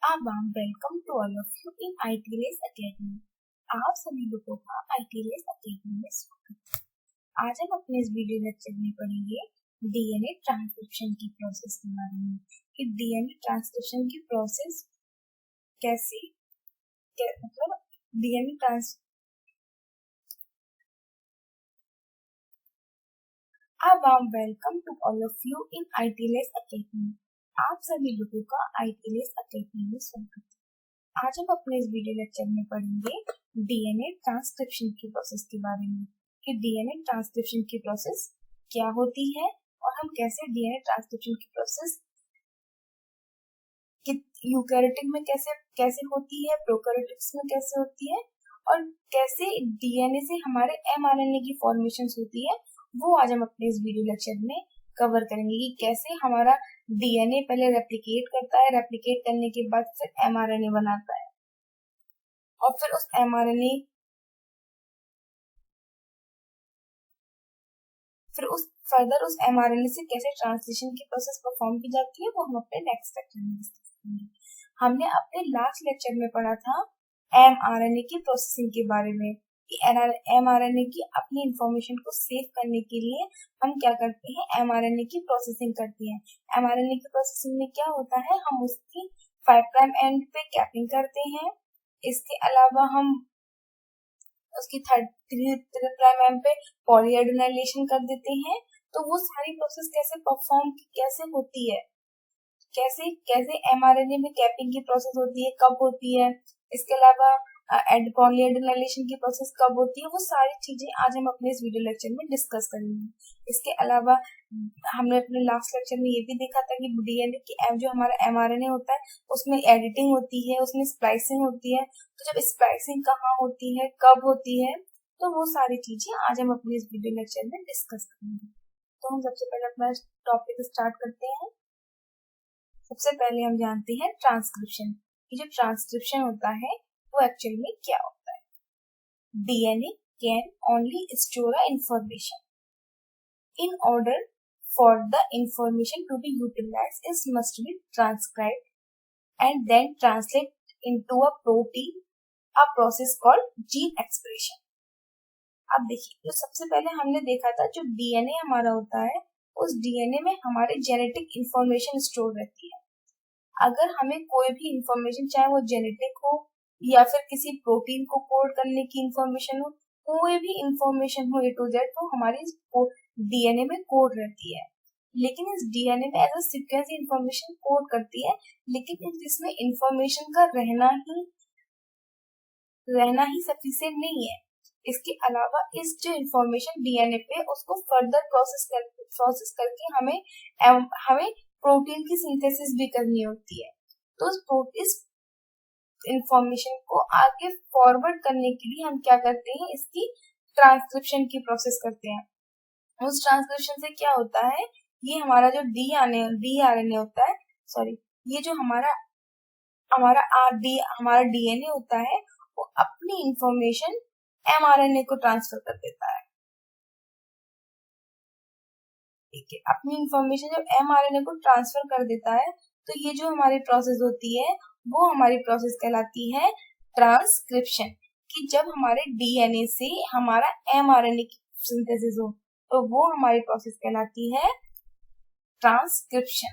Warm welcome to all of you in ITLS academy. आप सभी लोगों का ITLS अकेडमी में स्वागत है। आज हम अपने इस वीडियो लेक्चर में पढ़ेंगे डीएनए ट्रांसक्रिप्शन की प्रोसेस के बारे में कि डीएनए ट्रांसक्रिप्शन की प्रोसेस कैसे मतलब DNA trans warm welcome to all of you in ITLS academy. आप सभी लोगों का ITLS अकेडमी में स्वागत है। आज हम अपने इस वीडियो लेक्चर में पढ़ेंगे डीएनए ट्रांसक्रिप्शन की प्रोसेस के बारे में कि डीएनए ट्रांसक्रिप्शन की प्रोसेस क्या होती है और हम कैसे डीएनए ट्रांसक्रिप्शन की प्रोसेस यूकैरियोटिक में कैसे होती है, प्रोकैरियोटिक्स में कैसे होती है और कैसे डीएनए से हमारे एमआरएनए की फॉर्मेशन होती है, वो आज हम अपने इस वीडियो लेक्चर में कवर करेंगे कि कैसे हमारा डीएनए पहले रेप्लिकेट करता है, रेप्लिकेट करने के बाद फिर एमआरएनए बनाता है और फिर उस एमआरएनए उस एमआरएनए से कैसे ट्रांसलेशन की प्रोसेस परफॉर्म की जाती है, वो हम अपने नेक्स्ट लेक्चर में डिस्कस करेंगे। हमने अपने लास्ट लेक्चर में पढ़ा था एमआरएनए की प्रोसेसिंग के बारे में कि एमआरएनए की अपनी इंफॉर्मेशन को सेव करने के लिए हम क्या करते हैं, एमआरएनए की प्रोसेसिंग करते हैं। एमआरएनए की प्रोसेसिंग में क्या होता है, हम उसकी 5 प्राइम एंड पे कैपिंग करते हैं। इसके अलावा हम उसकी 3 प्राइम एंड पे पॉलीएडेनाइलेशन कर देते हैं। तो वो सारी प्रोसेस कैसे होती है, कैसे एमआरएनए में कैपिंग की प्रोसेस होती है, कब होती है, इसके अलावा पॉलीएडेनाइलेशन की प्रोसेस कब होती है, वो सारी चीजें आज हम अपने इस वीडियो लेक्चर में डिस्कस करेंगे। इसके अलावा हमने अपने लास्ट लेक्चर में ये भी देखा था कि डीएनए की जो हमारा एमआरएनए होता है उसमें एडिटिंग होती है, उसमें स्प्लाइसिंग होती है। तो जब स्प्लाइसिंग कहाँ होती है, कब होती है, तो वो सारी चीजें आज हम अपने इस वीडियो लेक्चर में डिस्कस करेंगे। तो हम सबसे पहले अपना टॉपिक स्टार्ट करते हैं। सबसे पहले हम जानते हैं ट्रांसक्रिप्शन। ये जो ट्रांसक्रिप्शन होता है वो एक्चुअली में क्या होता है। DNA can only store a information in order for the information to be utilised it must be transcribed and then translate into a protein, a process called gene expression. अब देखिए, तो सबसे पहले हमने देखा था जो डीएनए हमारा होता है उस डीएनए में हमारे जेनेटिक इंफॉर्मेशन स्टोर रहती है। अगर हमें कोई भी इंफॉर्मेशन, चाहे वो जेनेटिक हो या फिर किसी प्रोटीन को कोड करने की इंफॉर्मेशन हो, कोई भी इंफॉर्मेशन हो A to Z, वो हमारी डीएनए में कोड रहती है। लेकिन इस डीएनए में as a sequence information code करती है, लेकिन इसमें इंफॉर्मेशन का रहना ही सफिशिएंट नहीं है। इसके अलावा इस जो इंफॉर्मेशन डीएनए पे उसको फर्दर प्रोसेस करके हमें प्रोटीन की सिंथेसिस भी करनी होती है। तो इस इंफॉर्मेशन को आगे फॉरवर्ड करने के लिए हम क्या करते हैं, इसकी ट्रांसक्रिप्शन की प्रोसेस करते हैं। उस ट्रांसक्रिप्शन से क्या होता है, ये हमारा जो डीआरएनए होता है, सॉरी, ये जो हमारा डीएनए होता है वो अपनी इंफॉर्मेशन एमआरएनए को ट्रांसफर कर देता है। ठीक है, अपनी इंफॉर्मेशन जब एमआरएनए को ट्रांसफर कर देता है तो ये जो हमारी प्रोसेस होती है वो हमारी प्रोसेस कहलाती है ट्रांसक्रिप्शन। कि जब हमारे डीएनए से हमारा एमआरएनए की सिंथेसिस हो तो वो हमारी प्रोसेस कहलाती है ट्रांसक्रिप्शन।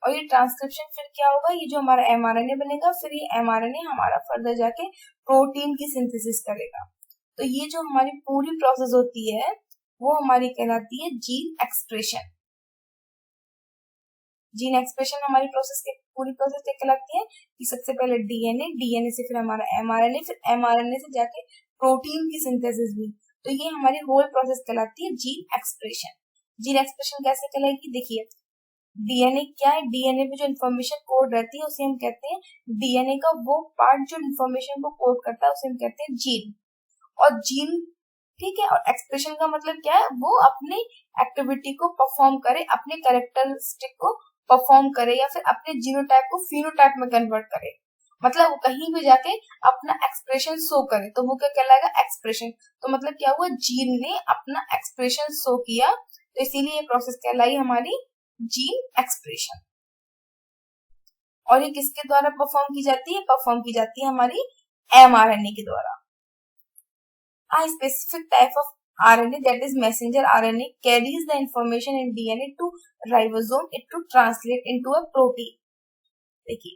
और ये ट्रांसक्रिप्शन फिर क्या होगा, ये जो हमारा एमआरएनए बनेगा, फिर ये एमआरएनए हमारा फर्दर जाके प्रोटीन की सिंथेसिस करेगा। तो ये जो हमारी पूरी प्रोसेस होती है वो हमारी कहलाती है जीन एक्सप्रेशन। जीन एक्सप्रेशन हमारी पूरी प्रोसेस क्या कहलाती है कि सबसे पहले डीएनए से फिर हमारा एमआरएनए, फिर एमआरएनए से जाके प्रोटीन की सिंथेसिस भी। तो ये हमारी होल प्रोसेस कहलाती है जीन एक्सप्रेशन। जीन एक्सप्रेशन कैसे कहलाएगी, देखिए डीएनए क्या है, डीएनए पे जो इन्फॉर्मेशन कोड रहती है उसे हम कहते हैं, डीएनए का वो पार्ट जो इन्फॉर्मेशन को कोड करता है उसे हम कहते हैं जीन। और जीन, ठीक है, और एक्सप्रेशन का मतलब क्या है, वो अपनी एक्टिविटी को परफॉर्म करे, अपने कैरेक्टरिस्टिक को परफॉर्म करे या फिर अपने जीनोटाइप को फिनोटाइप में कन्वर्ट करे। मतलब वो कहीं भी जाके अपना एक्सप्रेशन शो करे तो वो क्या कहलाएगा, एक्सप्रेशन। तो मतलब क्या हुआ, जीन ने अपना एक्सप्रेशन शो किया, तो इसीलिए ये प्रोसेस कहलाई हमारी जीन एक्सप्रेशन। और ये किसके द्वारा परफॉर्म की जाती है? परफॉर्म की जाती है हमारी mRNA के द्वारा। A specific type of RNA, that is messenger RNA, carries the information in DNA to ribosome it to translate into a protein। देखिए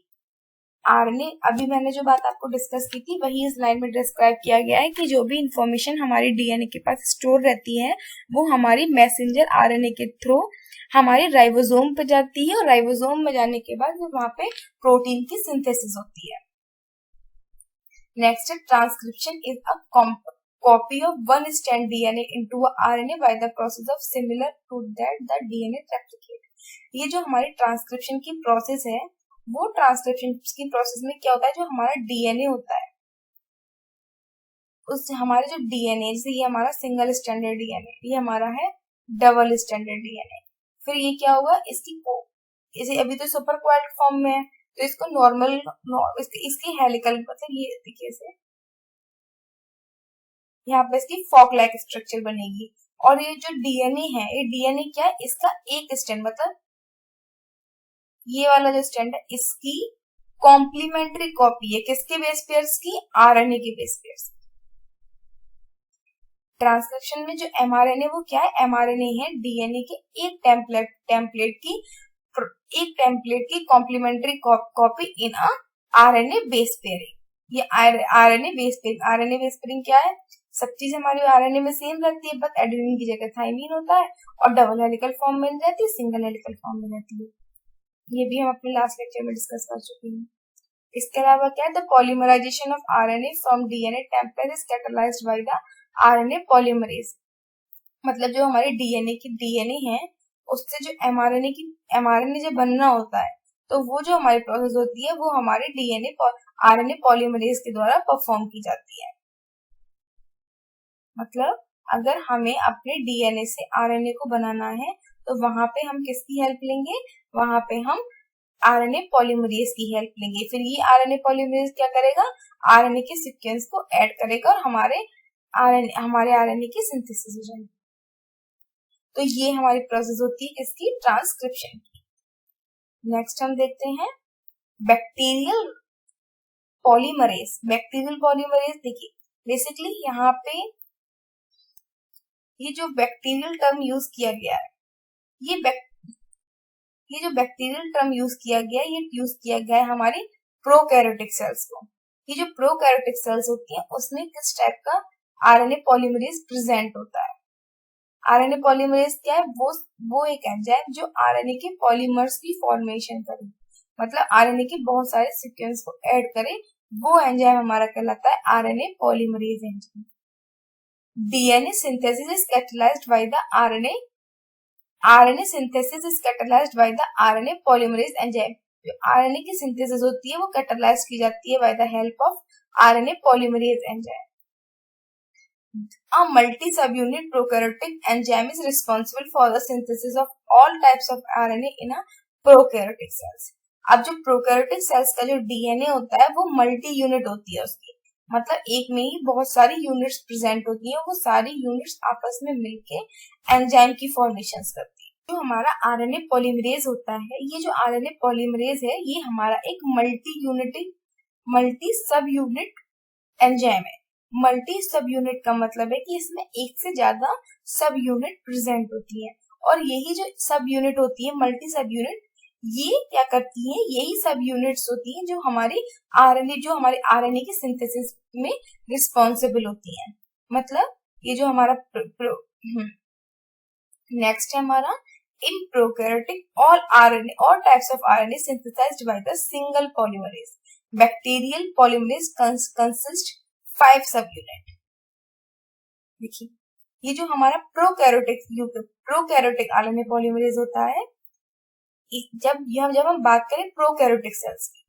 आरएनए, अभी मैंने जो बात आपको डिस्कस की थी वही इस लाइन में डिस्क्राइब किया गया है कि जो भी इंफॉर्मेशन हमारी डीएनए के पास स्टोर रहती है वो हमारी मैसेंजर आरएनए के थ्रू हमारे राइबोसोम पे जाती है और राइबोसोम में जाने के बाद वहां पे प्रोटीन की सिंथेसिस होती है। नेक्स्ट है transcription is a copy of one strand DNA into a RNA by the process of similar to that the DNA replicate. ये जो हमारी ट्रांसक्रिप्शन की प्रोसेस है वो ट्रांसक्रिप्शन की प्रोसेस में क्या होता है, जो हमारा डीएनए होता है उस हमारे जो डीएनए, जैसे ये हमारा सिंगल स्टैंडर्ड डीएनए, ये हमारा है डबल स्टैंडर्ड डीएनए, फिर ये क्या होगा इसे अभी तो सुपर क्वाइल्ड फॉर्म में है तो इसको नॉर्मल इसकी हेलिकल, मतलब ये देखिए इसे यहाँ पे इसकी फॉक लाइक स्ट्रक्चर बनेगी। और ये जो डीएनए है, ये डीएनए क्या है, इसका एक स्टैंड, मतलब ये वाला जो स्टैंड है इसकी कॉम्प्लीमेंट्री कॉपी है किसके बेस पेयर्स की? आरएनए के बेस पेयर्स। ट्रांसक्रिप्शन में जो एमआरएनए वो क्या है? एमआरएनए है डीएनए के एक टेम्पलेट की complementary copy in a RNA base pairing. ये आरएनए बेस पेयरिंग क्या है? सब चीज हमारी आरएनए में सेम रहती है, बस एडेनिन की जगह थाइमिन होता है और डबल हेलिकल फॉर्म मिल जाती है, सिंगल हेलिकल फॉर्म मिल जाती है। ये भी हम अपने लास्ट लेक्चर में डिस्कस कर चुके हैं। इसके अलावा क्या है? The polymerisation of RNA from DNA template is catalysed by the RNA polymerase. मतलब जो हमारे डीएनए है उससे जो एमआरएनए जो बनना होता है तो वो जो हमारी प्रोसेस होती है वो हमारे आरएनए पॉलीमरेज के द्वारा परफॉर्म की जाती है। मतलब अगर हमें अपने डीएनए से आरएनए को बनाना है तो वहां पे हम किसकी हेल्प लेंगे? वहां पे हम आरएनए पॉलीमरेज की हेल्प लेंगे। फिर ये आरएनए पॉलीमरेज क्या करेगा? आरएनए के सीक्वेंस को ऐड करेगा और हमारे आरएनए की सिंथेसिस हो जाएगी। तो ये हमारी प्रोसेस होती है किसकी? ट्रांसक्रिप्शन की। नेक्स्ट हम देखते हैं बैक्टीरियल पॉलीमरेज। देखिए बेसिकली यहाँ पे ये जो बैक्टीरियल टर्म यूज किया गया है, ये जो बैक्टीरियल टर्म यूज किया गया है, ये यूज किया गया है हमारी प्रोकैरियोटिक सेल्स को। ये जो प्रोकैरियोटिक सेल्स होती है उसमें किस टाइप का आरएनए पॉलीमरेज प्रेजेंट होता है? आरएनए पॉलीमरेज क्या है? वो एक एंजाइम जो आरएनए के पॉलीमर्स की फॉर्मेशन करे, मतलब आरएनए के बहुत सारे सीक्वेंस को ऐड करे, वो एंजाइम हमारा कहलाता है RNA polymerase enzyme. DNA synthesis is catalysed by the RNA synthesis is catalysed by the RNA polymerase enzyme. जो आरएनए की सिंथेसिस होती है वो कैटलाइज की जाती है by the help of RNA polymerase enzyme. A multi-subunit prokaryotic enzyme is responsible for the synthesis of all types of RNA in a prokaryotic cells। अब जो प्रोकैरियोटिक सेल्स का जो डीएनए होता है वो मल्टी यूनिट होती है उसकी, मतलब एक में ही बहुत सारी यूनिट्स प्रेजेंट होती है, वो सारी यूनिट्स आपस में मिलके एंजाइम की फॉर्मेशन करती है। जो हमारा आरएनए पॉलीमरेज होता है, ये जो आरएनए पॉलीमरेज है ये हमारा एक मल्टी सब यूनिट एंजाइम है। मल्टी सब यूनिट का मतलब है कि इसमें एक से ज्यादा सब यूनिट प्रेजेंट होती है, और यही जो सब यूनिट होती है, मल्टी सब यूनिट, ये क्या करती है? यही सब यूनिट्स होती हैं जो हमारे आरएनए की सिंथेसिस में रिस्पॉन्सिबल होती हैं। मतलब ये जो हमारा नेक्स्ट है हमारा इन prokaryotic all types of RNA synthesized by the single polymerase। Bacterial polymerase consist 5 subunit। देखिए ये जो हमारा प्रोकैरियोटिक आरएनए पॉलीमरेज होता है, जब हम बात करें प्रोकैरियोटिक सेल्स की,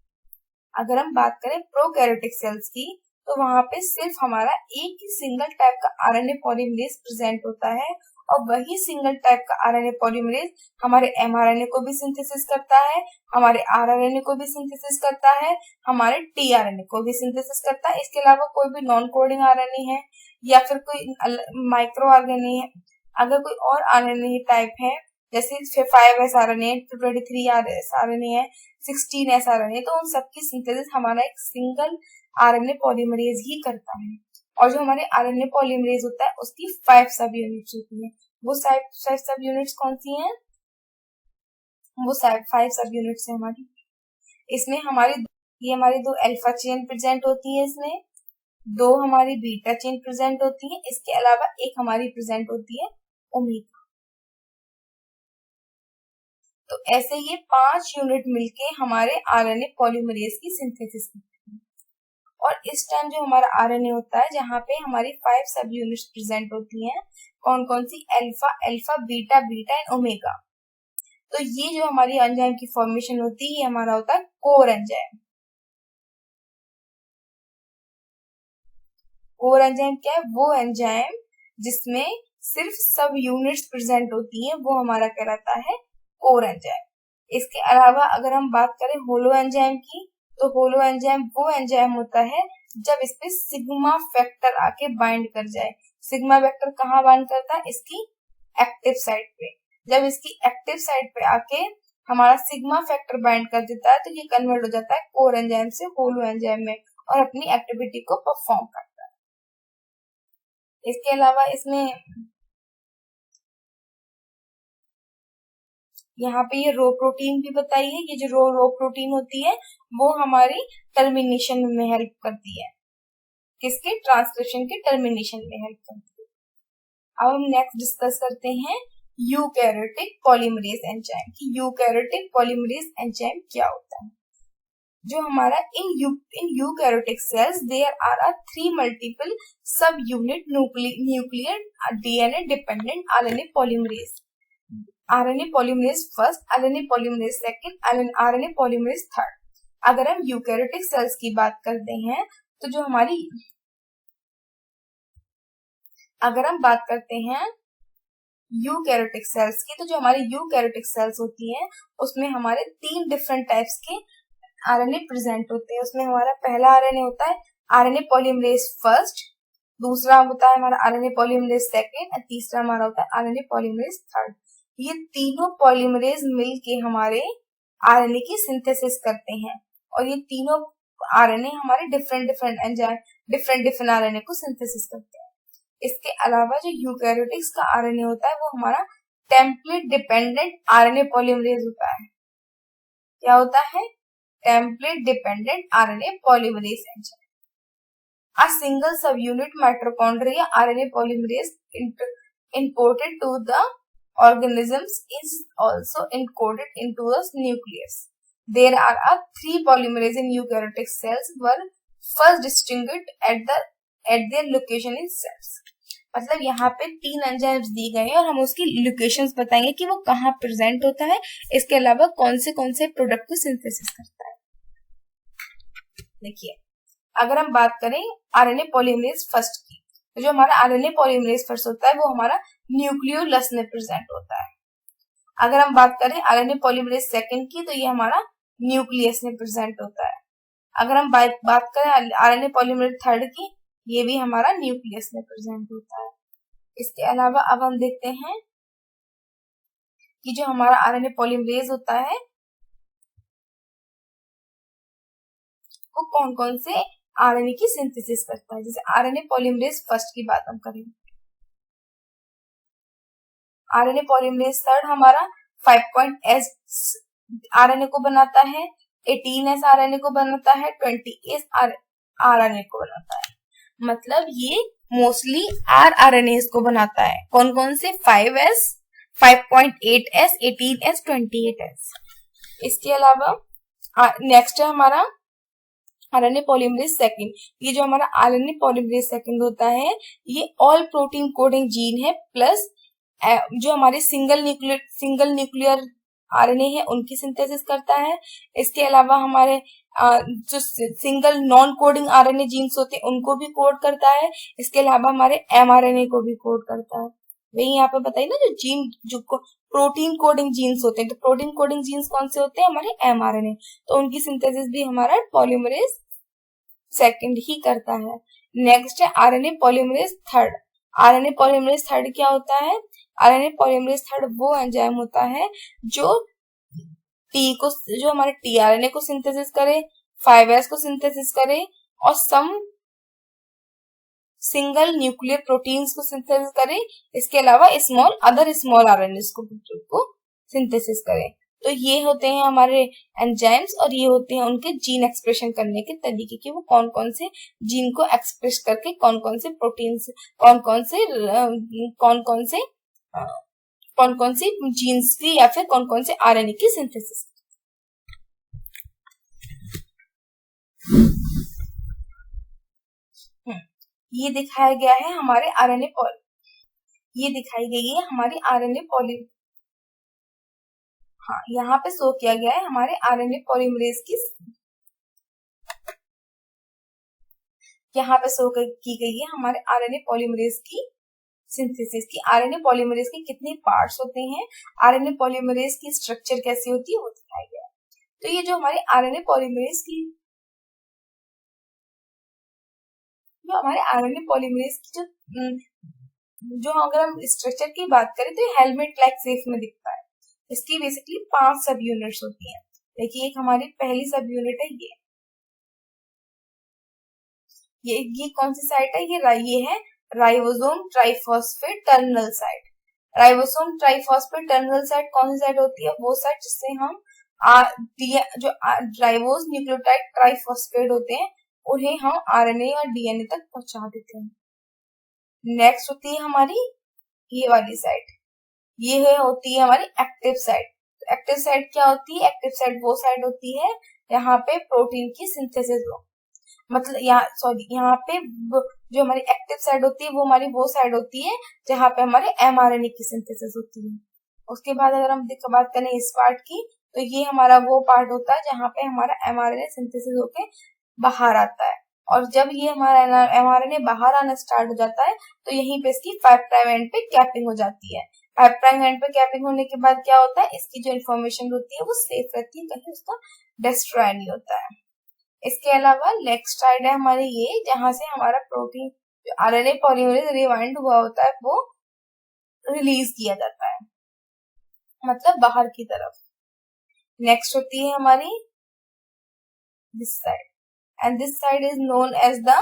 अगर हम बात करें प्रोकैरियोटिक सेल्स की तो वहां पे सिर्फ हमारा एक ही सिंगल टाइप का आरएनए पॉलीमरेज प्रेजेंट होता है, और वही सिंगल टाइप का आरएनए पॉलीमरेज हमारे एमआरएनए को भी सिंथेसिस करता है, हमारे आरआरएनए को भी सिंथेसिस करता है, हमारे टीआरएनए को भी सिंथेसिस करता है। इसके अलावा कोई भी नॉन कोडिंग आरएनए है या फिर कोई माइक्रो आरएनए है, अगर कोई और आरएनए टाइप है जैसे 5S RNA, 23 RS RNA है, 16 एसआरएनए, तो उन सबकी सिंथेसिस हमारा एक सिंगल आरएनए पॉलीमरेज ही करता है। और जो हमारे आरएनए पॉलीमरेज होता है उसकी 5 सब यूनिट्स होती है। वो 5 सब यूनिट्स कौन सी हैं? वो 5 सब यूनिट्स है हमारी। इसमें हमारी 2 अल्फा चेन प्रेजेंट होती है, इसमें 2 हमारी बीटा चेन प्रेजेंट होती है, इसके अलावा एक हमारी प्रेजेंट होती है ओमेगा। तो ऐसे ये 5 यूनिट मिलके हमारे आरएनए पॉलीमरेज की सिंथेसिस करते हैं। और इस टाइम जो हमारा आरएनए होता है, जहाँ पे हमारी 5 सब यूनिट्स प्रेजेंट होती हैं, कौन कौन सी? Alpha, alpha, beta, beta and omega. तो ये जो हमारी एंजाइम की फॉर्मेशन होती है, ये हमारा होता है कोर एंजाइम। कोर एंजाइम क्या है? वो एंजाइम जिसमें सिर्फ सब यूनिट्स प्रेजेंट होती हैं, वो हमारा कहलाता है कोर एंजाइम। इसके अलावा अगर हम बात करें होलो एंजाइम की, तो होलो एंजाइम वो एंजाइम होता है जब इस पे सिग्मा फैक्टर आके बाइंड कर जाए। सिग्मा फैक्टर कहाँ बाइंड करता है? इसकी एक्टिव साइट पे। जब इसकी एक्टिव साइट पे आके हमारा सिग्मा फैक्टर बाइंड कर देता है, तो ये कन्वर्ट हो जाता है कोर एंजाइम से होलो एंजाइम में और अपनी एक्टिविटी को परफॉर्म करता है। इसके अलावा इसमें यहाँ पे ये रो प्रोटीन भी बताई है। ये जो रो प्रोटीन होती है वो हमारी टर्मिनेशन में हेल्प करती है। किसके? ट्रांसक्रिप्शन के टर्मिनेशन में हेल्प करती है। अब हम नेक्स्ट डिस्कस करते हैं यूकैरियोटिक पॉलीमरेज एंजाइम की। यूकैरियोटिक पॉलीमरेज एंजाइम क्या होता है? जो हमारा in eukaryotic cells there are 3 multiple subunit nuclear DNA dependent RNA polymerase. RNA polymerase first, RNA polymerase second, RNA polymerase third. अगर हम यूकैरियोटिक सेल्स की बात करते हैं, तो जो हमारी अगर हम बात करते हैं यूकैरियोटिक सेल्स की, तो जो हमारी यूकैरियोटिक सेल्स होती हैं उसमें हमारे 3 डिफरेंट टाइप्स के आरएनए प्रेजेंट होते हैं। उसमें हमारा पहला आरएनए होता है आरएनए पॉलीमरेज फर्स्ट, दूसरा होता है हमारा आरएनए पॉलीमरेज सेकंड और तीसरा हमारा होता है आरएनए पॉलीमरेज थर्ड। ये तीनों पॉलीमरेज मिलके हमारे आरएनए की सिंथेसिस करते हैं और ये तीनों आरएनए हमारे डिफरेंट एंजाइम डिफरेंट आरएनए को सिंथेसिस करते हैं। इसके अलावा जो यूकैरियोटिक्स का आरएनए होता है वो हमारा टेम्पलेट डिपेंडेंट आरएनए पॉलीमरेज होता है। क्या होता है? Template dependent RNA polymerase enzyme. A single subunit mitochondria RNA polymerase imported to the organisms is also encoded into the nucleus. There are 3 polymerase in eukaryotic cells were first distinguished at their location in cells. मतलब यहाँ पे 3 enzymes दी गए हैं और हम उसकी locations बताएंगे कि वो कहाँ प्रेजेंट होता है, इसके अलावा कौन से प्रोडक्ट को सिंथेसिस करता है। देखिए, अगर हम बात करें आरएनए पॉलीमरेज फर्स्ट की, तो जो हमारा आरएनए पॉलीमरेज फर्स्ट होता है वो हमारा न्यूक्लियोलस में प्रेजेंट होता है। अगर हम बात करें आरएनए पॉलीमरेज सेकंड की, तो ये हमारा न्यूक्लियस में प्रेजेंट होता है। अगर हम बात करें आरएनए पॉलीमरेज थर्ड की, ये भी हमारा न्यूक्लियस में प्रेजेंट होता है। इसके अलावा अब हम देखते हैं कि जो हमारा आरएनए पॉलीमरेज होता है वो कौन कौन से आरएनए की सिंथेसिस करता है। जैसे आरएनए पॉलीमरेज फर्स्ट की बात हम करें, आरएनए पॉलीमरेज थर्ड हमारा 5' आरएनए को बनाता है, 18S आरएनए को बनाता है, 20S आरएनए को बनाता है। मतलब ये मोस्टली आरएनए को बनाता है। कौन कौन से? 5S, 5.8S, 18S, 28S। इसके अलावा नेक्स्ट है हमारा आरएनए पॉलीमरेज सेकंड। ये जो हमारा आरएनए पॉलीमरेज सेकंड होता है ये ऑल प्रोटीन कोडिंग जीन है प्लस जो हमारे सिंगल न्यूक्लियर आरएनए है उनकी सिंथेसिस करता है। इसके अलावा हमारे जो single non coding RNA genes होते हैं उनको भी कोड करता है। इसके अलावा हमारे एमआरएनए को भी कोड करता है। वही यहाँ पे बताइए ना, जो जीन जो प्रोटीन कोडिंग जीन्स होते हैं, तो प्रोटीन कोडिंग जीन्स कौन से होते हैं? हमारे एमआरएनए। तो उनकी सिंथेसिस भी हमारा पॉलीमरेज सेकंड ही करता है। नेक्स्ट है RNA polymerase third. RNA polymerase third क्या होता है? आरएनए पॉलीमरेज थर्ड वो एंजाइम होता है जो टी को, जो हमारे टीआरएनए को सिंथेसिस करे, 5s को सिंथेसिस करे और सम सिंगल न्यूक्लियर प्रोटीन्स को सिंथेसिस करे, इसके अलावा अदर स्मॉल आरएनएस को सिंथेसिस करे। तो ये होते हैं हमारे एंजाइम्स और ये होते हैं उनके जीन एक्सप्रेशन करने के तरीके कि वो कौन कौन से जीन को एक्सप्रेस करके कौन कौन से प्रोटीन्स, कौन कौन सी जीन्स की या फिर कौन कौन से आरएनए की सिंथेसिस। ये दिखाया गया है हमारे आरएनए ये दिखाई गई है हमारी आरएनए पॉली, हाँ यहाँ पे शो किया गया है हमारे आरएनए पॉलीमरेज की, यहाँ पे शो की गई है हमारे आरएनए पॉलीमरेज की सिंथेसिस की। आरएनए पॉलीमरेज के कितने पार्ट्स होते हैं, आरएनए पॉलीमरेज की स्ट्रक्चर कैसी होती है, वो दिखाया गया है। तो ये जो हमारे आरएनए पॉलीमरेज की, जो हमारे आरएनए पॉलीमरेज की जो अगर हम स्ट्रक्चर की बात करें तो हेलमेट लाइक शेप में दिखता है। इसकी बेसिकली 5 सब यूनिट्स होती हैं। देखिए एक हमारी पहली सब यूनिट है ये कौन सी साइट है, ये है ribosome triphosphate terminal site. Ribosome triphosphate terminal site कौन सी साइट होती है, वो साइट जिससे हम जो राइबोस न्यूक्लियोटाइड ट्राइफॉस्फेट होते हैं उन्हें हम आरएनए और डीएनए तक पहुंचा देते हैं। नेक्स्ट होती है हमारी ये वाली साइट, होती है हमारी एक्टिव साइट। एक्टिव साइट क्या होती है, एक्टिव साइट वो साइट होती है यहाँ पे प्रोटीन की सिंथेसिस हो, मतलब यहाँ पे जो हमारी एक्टिव साइड होती है वो साइड होती है जहाँ पे हमारे एमआरएनए की सिंथेसिस होती है। उसके बाद अगर हम बात करें इस पार्ट की, तो ये हमारा वो पार्ट होता है जहाँ पे हमारा एमआरएनए सिंथेसिस होके बाहर आता है। और जब ये हमारा एमआरएनए बाहर आना स्टार्ट हो जाता है तो यहीं पे इसकी 5 प्राइम एंड पे कैपिंग हो जाती है। 5 प्राइम एंड पे कैपिंग होने के बाद क्या होता है, इसकी जो इन्फॉर्मेशन होती है वो सेफ रहती है, कहीं उसका डिस्ट्रॉय नहीं होता है। इसके अलावा नेक्स्ट साइड है हमारी ये, जहां से हमारा प्रोटीन जो आरएनए पॉलीमरेज रिवाइंड हुआ होता है वो रिलीज किया जाता है, मतलब बाहर की तरफ। नेक्स्ट होती है हमारी this side, and this side is known as the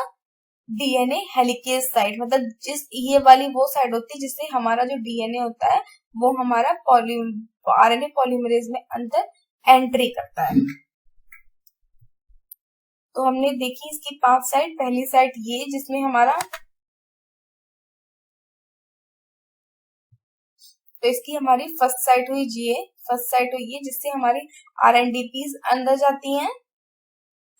DNA helicase side. मतलब ये वाली वो साइड होती है जिससे हमारा जो डीएनए होता है वो हमारा आरएनए पॉलीमरेज में अंदर एंट्री करता है। तो हमने देखी इसकी 5 साइड। पहली साइड ये जिसमें हमारा, तो इसकी हमारी फर्स्ट साइट हुई फर्स्ट साइट हुई है जिससे हमारी आरएनडीपीज अंदर जाती हैं।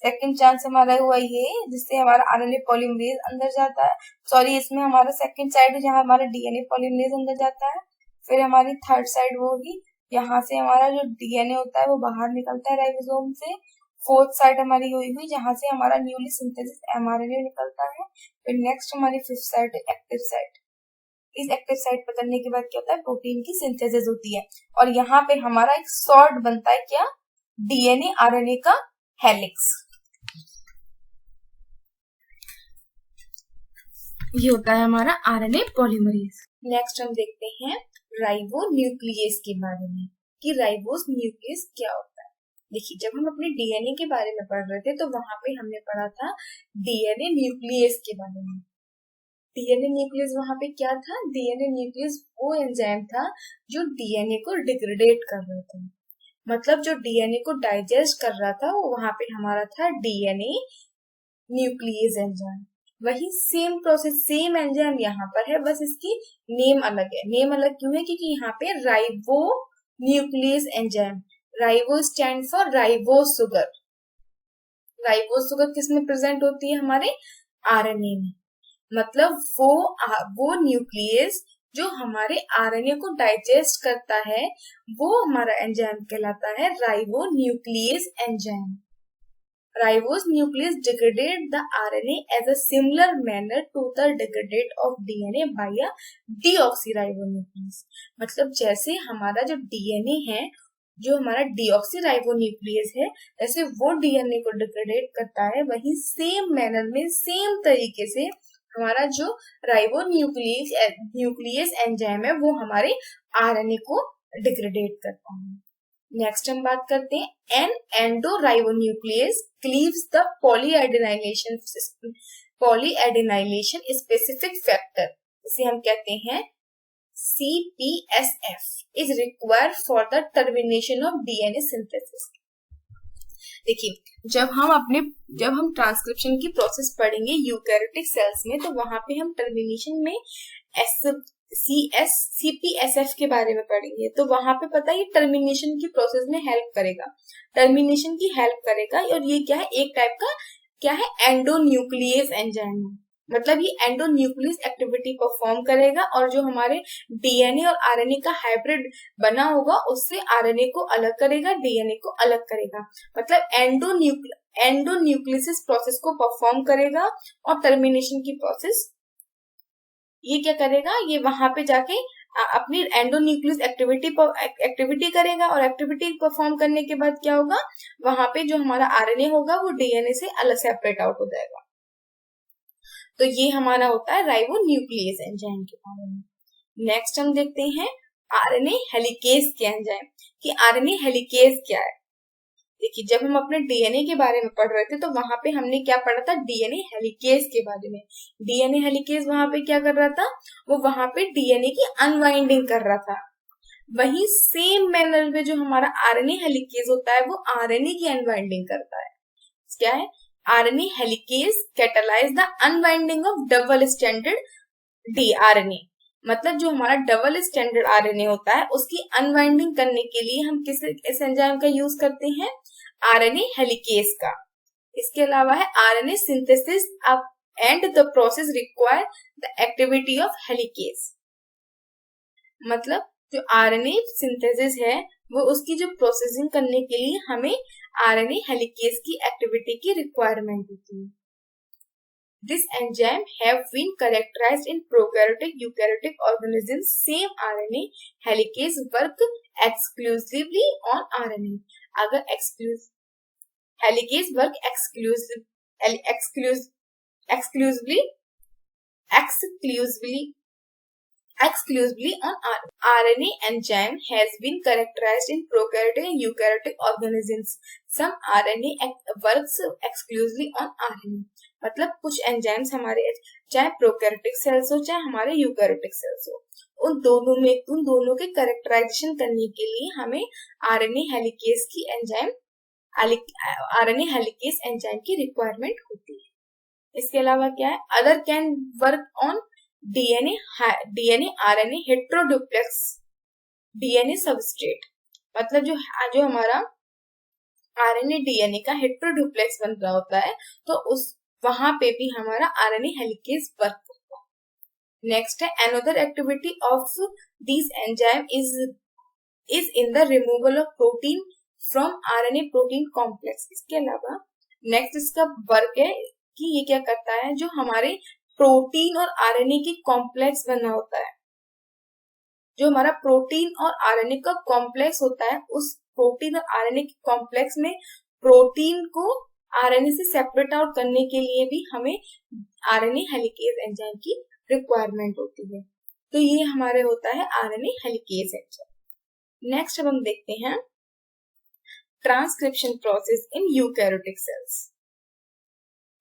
सेकंड चांस हमारा हुआ ये जिससे हमारा आरएनए पॉलीमरेज अंदर जाता है, सॉरी इसमें हमारा सेकंड साइड है जहां हमारा डीएनए पॉलीमरेज अंदर जाता है। फिर हमारी थर्ड साइड वो होगी यहाँ से हमारा जो डीएनए होता है वो बाहर निकलता है राइबोसोम से। फोर्थ साइड हमारी हुई जहां से हमारा न्यूली सिंथेसिस एमआरएनए निकलता है। फिर नेक्स्ट हमारी फिफ्थ साइड है एक्टिव साइट। इस एक्टिव साइट पर करने के बाद क्या होता है, प्रोटीन की सिंथेसिस होती है और यहाँ पे हमारा एक शॉर्ट बनता है क्या, डीएनए आरएनए का हेलिक्स। ये होता है हमारा आरएनए पॉलीमरेज। नेक्स्ट हम देखते हैं राइबो न्यूक्लियस के बारे में कि राइबोस न्यूक्लियस क्या होता है। देखिए जब हम अपने डीएनए के बारे में पढ़ रहे थे तो वहां पे हमने पढ़ा था डीएनए न्यूक्लियस के बारे में। डीएनए न्यूक्लियस वहां पे क्या था, डीएनए न्यूक्लियस वो एंजाइम था जो डीएनए को डिग्रेडेट कर रहा था, मतलब जो डीएनए को डाइजेस्ट कर रहा था वो वहां पे हमारा था डीएनए न्यूक्लियस एंजाइम। वही सेम प्रोसेस सेम एंजाइम यहाँ पर है, बस इसकी नेम अलग है। नेम अलग क्यों है, क्योंकि यहाँ पे ribo nucleus enzyme, ribo stand for ribose sugar. Ribose sugar किस में प्रेजेंट होती है, हमारे आरएनए में। मतलब वो न्यूक्लियस जो हमारे आरएनए को डाइजेस्ट करता है वो हमारा एंजाइम कहलाता है ribo nucleus enzyme. Ribose nucleus degrade the RNA as a similar manner to the degradate of DNA by a deoxyribonuclease। मतलब जैसे हमारा जो डीएनए है, जो हमारा डीऑक्सीराइबोन्यूक्लियस है, जैसे वो डीएनए को डिग्रेडेट करता है वही सेम मैनर में सेम तरीके से हमारा जो राइबोन्यूक्लियस एंजाइम है वो हमारे आरएनए को डिग्रेडेट करता है। नेक्स्ट हम बात करते हैं an endoribonuclease cleaves the polyadenylation specific factor, इसे हम कहते हैं CPSF, is required for the termination of DNA synthesis. देखिए जब हम ट्रांसक्रिप्शन की प्रोसेस पढ़ेंगे यूकैरियोटिक सेल्स में, तो वहां पे हम टर्मिनेशन में CPSF के बारे में पढ़ेंगे। तो वहां पे पता है ये टर्मिनेशन की प्रोसेस में हेल्प करेगा, टर्मिनेशन की हेल्प करेगा। और ये क्या है, एक टाइप का क्या है, एंडोन्यूक्लियस एंजाइम है। मतलब ये एंडोन्यूक्लियस एक्टिविटी परफॉर्म करेगा और जो हमारे डीएनए और आरएनए का हाइब्रिड बना होगा उससे आरएनए को अलग करेगा, डीएनए को अलग करेगा। मतलब एंडोन्यूक्लियस प्रोसेस को परफॉर्म करेगा और टर्मिनेशन की प्रोसेस ये क्या करेगा, ये वहां पे जाके अपनी एंडोन्यूक्लियस एक्टिविटी करेगा और एक्टिविटी परफॉर्म करने के बाद क्या होगा, वहां पे जो हमारा आरएनए होगा वो डीएनए से अलग सेपरेट आउट हो जाएगा। तो ये हमारा होता है राइबोन्यूक्लियस एंजाइम के बारे में। नेक्स्ट हम देखते हैं आरएनए हेलिकेज के एंजाइम कि आरएनए हेलिकेज क्या है। देखिए जब हम अपने डीएनए के बारे में पढ़ रहे थे तो वहां पे हमने क्या पढ़ा था, डीएनए हेलिकेज के बारे में। डीएनए हेलिकेज वहां पे क्या कर रहा था, वो वहां पे डीएनए की अनवाइंडिंग कर रहा था। वही सेम मैनर में जो हमारा आरएनए हेलिकेज होता है वो आरएनए की अनवाइंडिंग करता है। क्या है, RNA helicase catalyse the unwinding of double stranded DRNA. मतलब जो हमारा डबल स्टैंडर्ड आरएनए होता है उसकी अनवाइंडिंग करने के लिए हम इस एंजाइम का यूज करते हैं, आरएनए हेलिकेज का। इसके अलावा है RNA synthesis and the process require the activity of helicase. मतलब जो आरएनए सिंथेसिस है वो उसकी जो प्रोसेसिंग करने के लिए हमें आरएनए हेलिकेज की एक्टिविटी की रिक्वायरमेंट होती है। This enzyme have been characterized in prokaryotic, eukaryotic organisms. Same RNA helicase work exclusively on RNA. अगर helicase work exclusively on RNA enzyme has been characterized in prokaryotic and eukaryotic organisms. Some RNA works exclusively on RNA. मतलब कुछ enzymes हमारे चाहे prokaryotic cells हो चाहे हमारे eukaryotic cells हो, उन दोनों के कैरेक्टराइजेशन करने के लिए हमें आरएनए हेलिकेज की रिक्वायरमेंट होती है। इसके अलावा क्या है, other can work on DNA RNA heteroduplex DNA substrate. मतलब जो हमारा आरएनए डीएनए का हेट्रोडुप्लेक्स बन रहा होता है तो उस वहां पे भी हमारा आरएनए हेलिकेज वर्क करता है। नेक्स्ट है another activity of this enzyme is in the removal of protein from RNA protein complex. इसके अलावा नेक्स्ट इसका वर्क है कि ये क्या करता है, जो हमारे प्रोटीन और आरएनए की कॉम्प्लेक्स बना होता है, जो हमारा प्रोटीन और आरएनए का कॉम्प्लेक्स होता है, उस प्रोटीन और आरएनए के कॉम्प्लेक्स में प्रोटीन को आरएनए से सेपरेट आउट करने के लिए भी हमें आरएनए हेलिकेज एंजाइम की रिक्वायरमेंट होती है। तो ये हमारे होता है आरएनए हेलिकेज एंजाइम। नेक्स्ट अब हम देखते हैं transcription process in eukaryotic sales.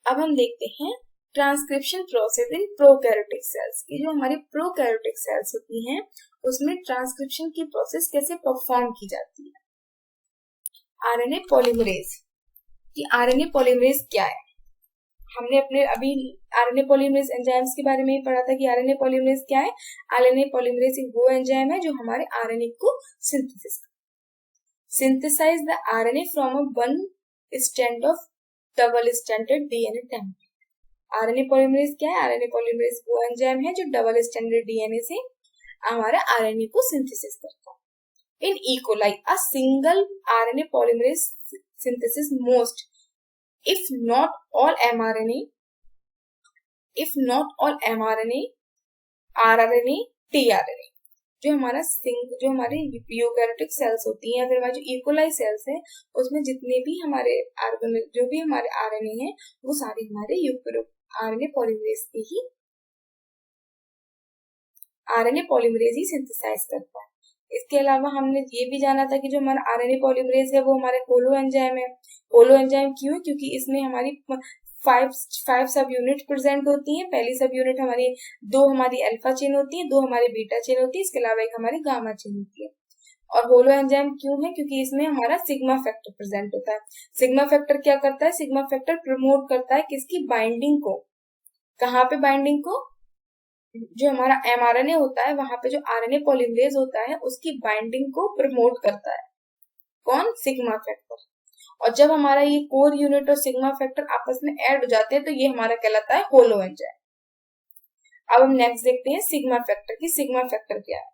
अब हम देखते हैं transcription process in prokaryotic cells की। जो हमारी प्रोकैरियोटिक सेल्स होती हैं उसमें ट्रांसक्रिप्शन की प्रोसेस कैसे परफॉर्म की जाती है। आरएनए पॉलीमरेज कि आरएनए पॉलीमरेज क्या है, हमने अपने अभी आरएनए पॉलीमरेज एंजाइम्स के बारे में ही पढ़ा था कि आरएनए पॉलीमरेज क्या है। आरएनए पॉलीमरेज एक वो एंजाइम है जो हमारे आरएनए को synthesise the RNA from a one strand of double stranded DNA template. RNA polymerase क्या है, आरएनए पॉलीमरेज वो एंजाइम है जो डबल स्ट्रैंडेड डीएनए से हमारे आरएनए को सिंथेसिस करता है। In E coli a single RNA polymerase synthesis most if not all mRNA rRNA tRNA जो हमारे यूकैरियोटिक सेल्स होती हैं, अगर जो इकोलाई सेल्स है उसमें जितने भी हमारे जो भी हमारे आरएनए हैं वो सारे हमारे आरएनए पॉलीमरेज ही सिंथेसाइज करता है। इसके अलावा हमने ये भी जाना था कि जो हमारा आरएनए पॉलीमरेज है वो हमारे होलो एंजाइम है। होलो एंजाइम क्यों है? क्योंकि इसमें हमारी फाइव सब यूनिट प्रेजेंट होती हैं। पहली सब यूनिट हमारी दो हमारी अल्फा चेन होती है, दो हमारी बीटा चेन होती है, इसके अलावा एक हमारी गामा चेन होती है। और होलो एंजाइम क्यों है? क्योंकि इसमें हमारा सिग्मा फैक्टर प्रेजेंट होता है। सिग्मा फैक्टर क्या करता है? सिग्मा फैक्टर प्रमोट करता है किसकी? बाइंडिंग को। कहाँ पे बाइंडिंग को? जो हमारा एमआरएनए होता है वहां पे जो आरएनए पॉलीमरेज होता है उसकी बाइंडिंग को प्रमोट करता है। कौन? Sigma factor. और जब हमारा ये कोर यूनिट और सिग्मा फैक्टर आपस में ऐड हो जाते हैं तो ये हमारा कहलाता है होलो एंजाइम। अब हम नेक्स्ट देखते हैं सिग्मा फैक्टर की। सिग्मा फैक्टर क्या है?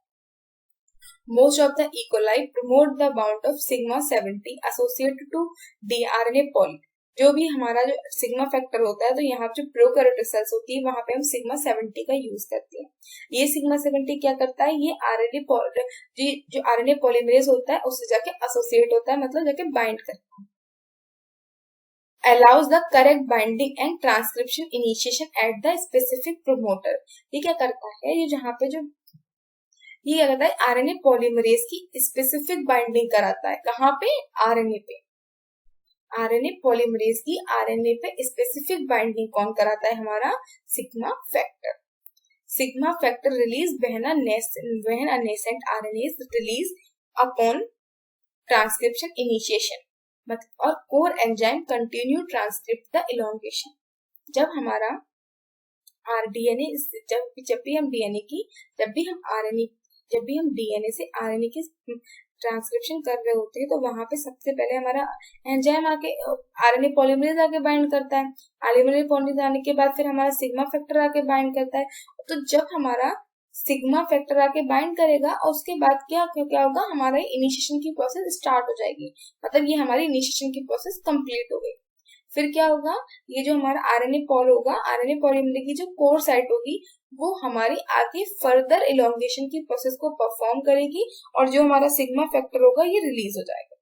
Most of the E. coli promote the bound of sigma 70 associated to DNA poly। जो भी हमारा जो सिग्मा फैक्टर होता है तो यहाँ जो प्रोकैरियोटिक सेल्स होती है वहां पे हम सिग्मा 70 का यूज करते हैं। ये सिग्मा 70 क्या करता है? ये आरएनए जो आरएनए पॉलीमरेज होता है उससे जाके एसोसिएट होता है, मतलब जाके बाइंड करता है। allows the correct binding and transcription initiation at the specific promoter। ये क्या करता है? ये जहाँ पे जो ये क्या करता है? आरएनए पॉलीमरेज की स्पेसिफिक बाइंडिंग कराता है। कहाँ पे? आरएनए पे। आरएनए पॉलीमरेज की आरएनए पे स्पेसिफिक बाइंडिंग कौन कराता है? हमारा sigma factor. Sigma factor release when a nascent RNA is released upon transcription initiation। और core enzyme continue transcript the elongation. जब हमारा डीएनए जब भी हम डीएनए से आरएनए की ट्रांसक्रिप्शन कर रहे होते हैं तो वहां पे सबसे पहले हमारा एंजाइम आके आरएनए पॉलीमरेज आके बाइंड करता है। आरएनए पॉलीमरेज आने के बाद फिर हमारा सिग्मा फैक्टर आके बाइंड करता है। तो जब हमारा सिग्मा फैक्टर आके बाइंड करेगा और उसके बाद क्या होगा? हमारा इनिशिएशन की प्रोसेस स्टार्ट हो जाएगी, मतलब ये हमारी इनिशिएशन की प्रोसेस कंप्लीट हो गई। फिर क्या होगा? ये जो हमारा आरएनए पॉल होगा, आरएनए पॉलीमरेज की जो कोर साइट होगी वो हमारी आगे फर्दर इलोंगेशन की प्रोसेस को परफॉर्म करेगी और जो हमारा सिग्मा फैक्टर होगा ये रिलीज हो जाएगा।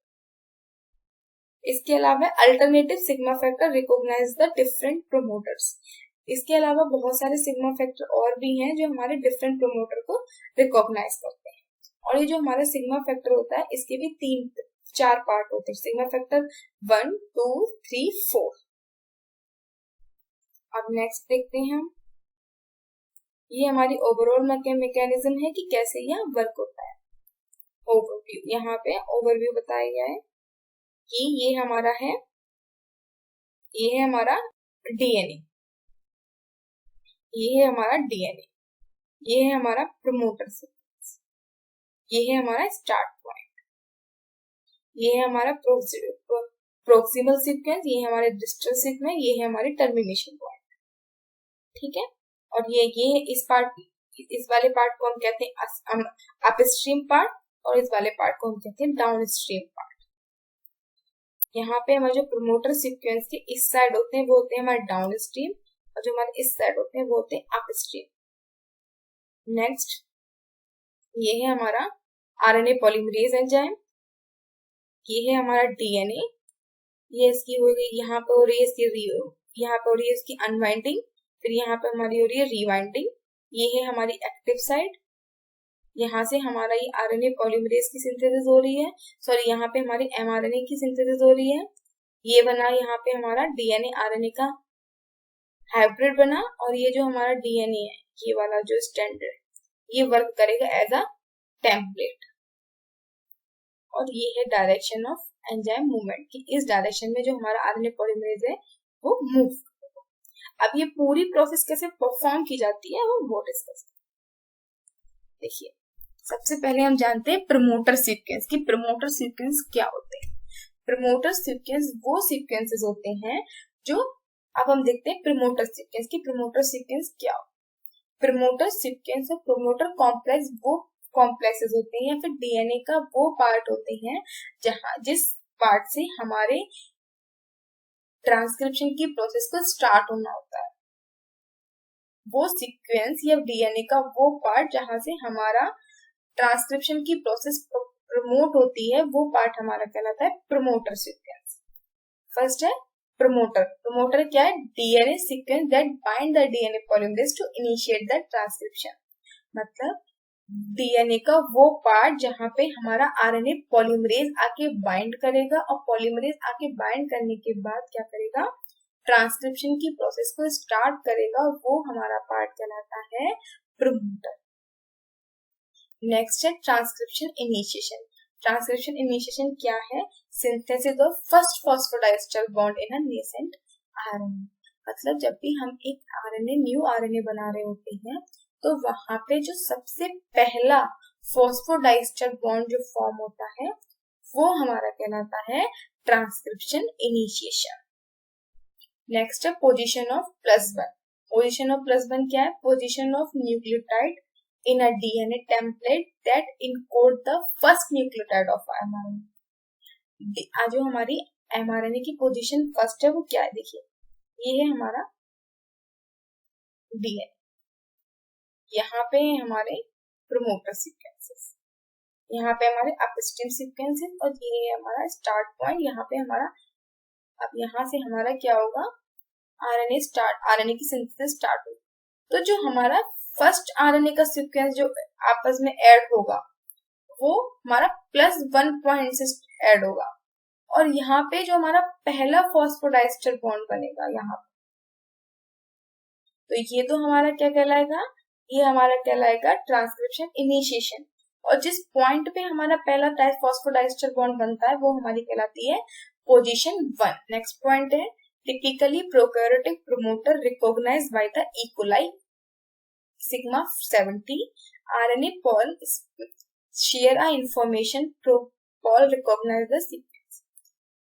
इसके अलावा alternative sigma factor recognise the different promoters. इसके अलावा बहुत सारे सिग्मा फैक्टर और भी हैं जो हमारे डिफरेंट प्रोमोटर को रिकॉग्नाइज करते हैं। और ये जो हमारा सिग्मा फैक्टर होता है इसके भी 4 पार्ट होते हैं। Sigma factor 1, 2, 3, 4। अब नेक्स्ट देखते हैं हम, ये हमारी ओवरऑल मैकेनिज्म है कि कैसे यह वर्क होता है। ओवरव्यू, यहाँ पे ओवरव्यू बताया गया है कि ये है हमारा डीएनए, ये है हमारा डीएनए, ये है हमारा प्रमोटर सीक्वेंस, ये है हमारा स्टार्ट पॉइंट, ये है हमारा प्रोक्सिमल सीक्वेंस, ये है हमारे डिस्टल सीक्वेंस, ये है हमारी टर्मिनेशन पॉइंट। ठीक है। और ये इस वाले पार्ट को हम कहते हैं अपस्ट्रीम पार्ट और इस वाले पार्ट को हम कहते हैं डाउनस्ट्रीम पार्ट। यहाँ पे हमारे जो प्रमोटर सीक्वेंस के इस साइड होते हैं वो होते हैं हमारे डाउनस्ट्रीम और जो हमारे इस साइड होते हैं वो होते हैं अपस्ट्रीम। नेक्स्ट ये है हमारा आरएनए पॉलीमरेज एंजाइम, ये है हमारा डीएनए, ये इसकी हो गई यहाँ पे हो रही है इसकी अनवाइंडिंग, फिर यहाँ पे हमारी हो रही है रीवाइंडिंग। ये है हमारी एक्टिव साइट, यहाँ से हमारा ये आरएनए पॉलीमरेज की सिंथेसिस हो रही है, सॉरी यहाँ पे हमारी एमआरएनए की सिंथेसिस हो रही है। ये बना यहाँ पे हमारा डीएनए आरएनए का हाइब्रिड बना और ये जो हमारा डीएनए है ये वाला जो स्टैंडर्ड ये वर्क करेगा एज अ टेम्पलेट। और ये है डायरेक्शन ऑफ एंजाइम मूवमेंट कि इस डायरेक्शन में जो हमारा आरएनए पॉलीमरेज है वो मूव करेगा। अब ये पूरी प्रोसेस कैसे परफॉर्म की जाती है वो डिस्कस देखिए। सबसे पहले हम जानते हैं प्रमोटर सीक्वेंस की प्रमोटर सीक्वेंस क्या होते हैं। प्रमोटर सीक्वेंस वो सीक्वेंसेस होते हैं जो, अब हम देखते हैं प्रमोटर सीक्वेंस की प्रमोटर सीक्वेंस क्या हो। प्रमोटर सीक्वेंस और प्रमोटर कॉम्प्लेक्स वो कॉम्प्लेक्सेस होते हैं या फिर डीएनए का वो पार्ट होते हैं जिस पार्ट से हमारे ट्रांसक्रिप्शन की प्रोसेस को स्टार्ट होना होता है। वो सीक्वेंस या डीएनए का वो पार्ट जहां से हमारा ट्रांसक्रिप्शन की प्रोसेस प्रमोट होती है वो पार्ट हमारा कहलाता है प्रमोटर सीक्वेंस। फर्स्ट है प्रमोटर क्या है? DNA sequence that bind the DNA polymerase to initiate the transcription. मतलब डीएनए का वो पार्ट जहाँ पे हमारा आरएनए पॉलीमरेज आके बाइंड करेगा, और पॉलीमरेज आके बाइंड करने के बाद क्या करेगा, ट्रांसक्रिप्शन की प्रोसेस को स्टार्ट करेगा, वो हमारा पार्ट कहलाता है प्रमोटर। नेक्स्ट है ट्रांसक्रिप्शन इनिशिएशन। ट्रांसक्रिप्शन इनिशिएशन क्या है, synthesis of first phosphodiester bond in a nascent RNA. मतलब जब भी हम एक आरएनए न्यू आरएनए बना रहे होते हैं तो वहां पे जो सबसे पहला फॉस्फोडाइस्टर बॉन्ड जो फॉर्म होता है वो हमारा कहलाता है ट्रांसक्रिप्शन इनिशिएशन। नेक्स्ट है पोजीशन ऑफ +1। पोजीशन ऑफ +1 क्या है, position of nucleotide in a DNA template that encode the first nucleotide of mRNA. जो हमारी एमआरएनए की पोजीशन फर्स्ट है वो क्या है, देखिए ये है हमारा डीएनए, यहाँ पे है हमारे प्रोमोटर सीक्वेंसेस, यहाँ पे हमारे अपस्ट्रीम सीक्वेंसेस, और ये है हमारा स्टार्ट पॉइंट। यहाँ पे हमारा, अब यहाँ से हमारा क्या होगा, आरएनए की सिंथेसिस स्टार्ट होगी। तो जो हमारा फर्स्ट आरएनए का सीक्वेंस जो आपस में ऐड होगा वो हमारा +1 पॉइंट से ऐड होगा, और यहाँ पे जो हमारा पहला फॉस्फोडाइस्टर बॉन्ड बनेगा यहाँ पे, तो ये तो हमारा क्या कहलाएगा, ये हमारा कहलाएगा ट्रांसक्रिप्शन इनिशिएशन। और जिस पॉइंट पे हमारा पहला फॉस्फोडाइस्टर बॉन्ड बनता है वो हमारी कहलाती है पोजीशन 1। नेक्स्ट पॉइंट है typically prokaryotic promoter recognised by the E coli sigma 70 RNA pol share a information pol recognise the sequence.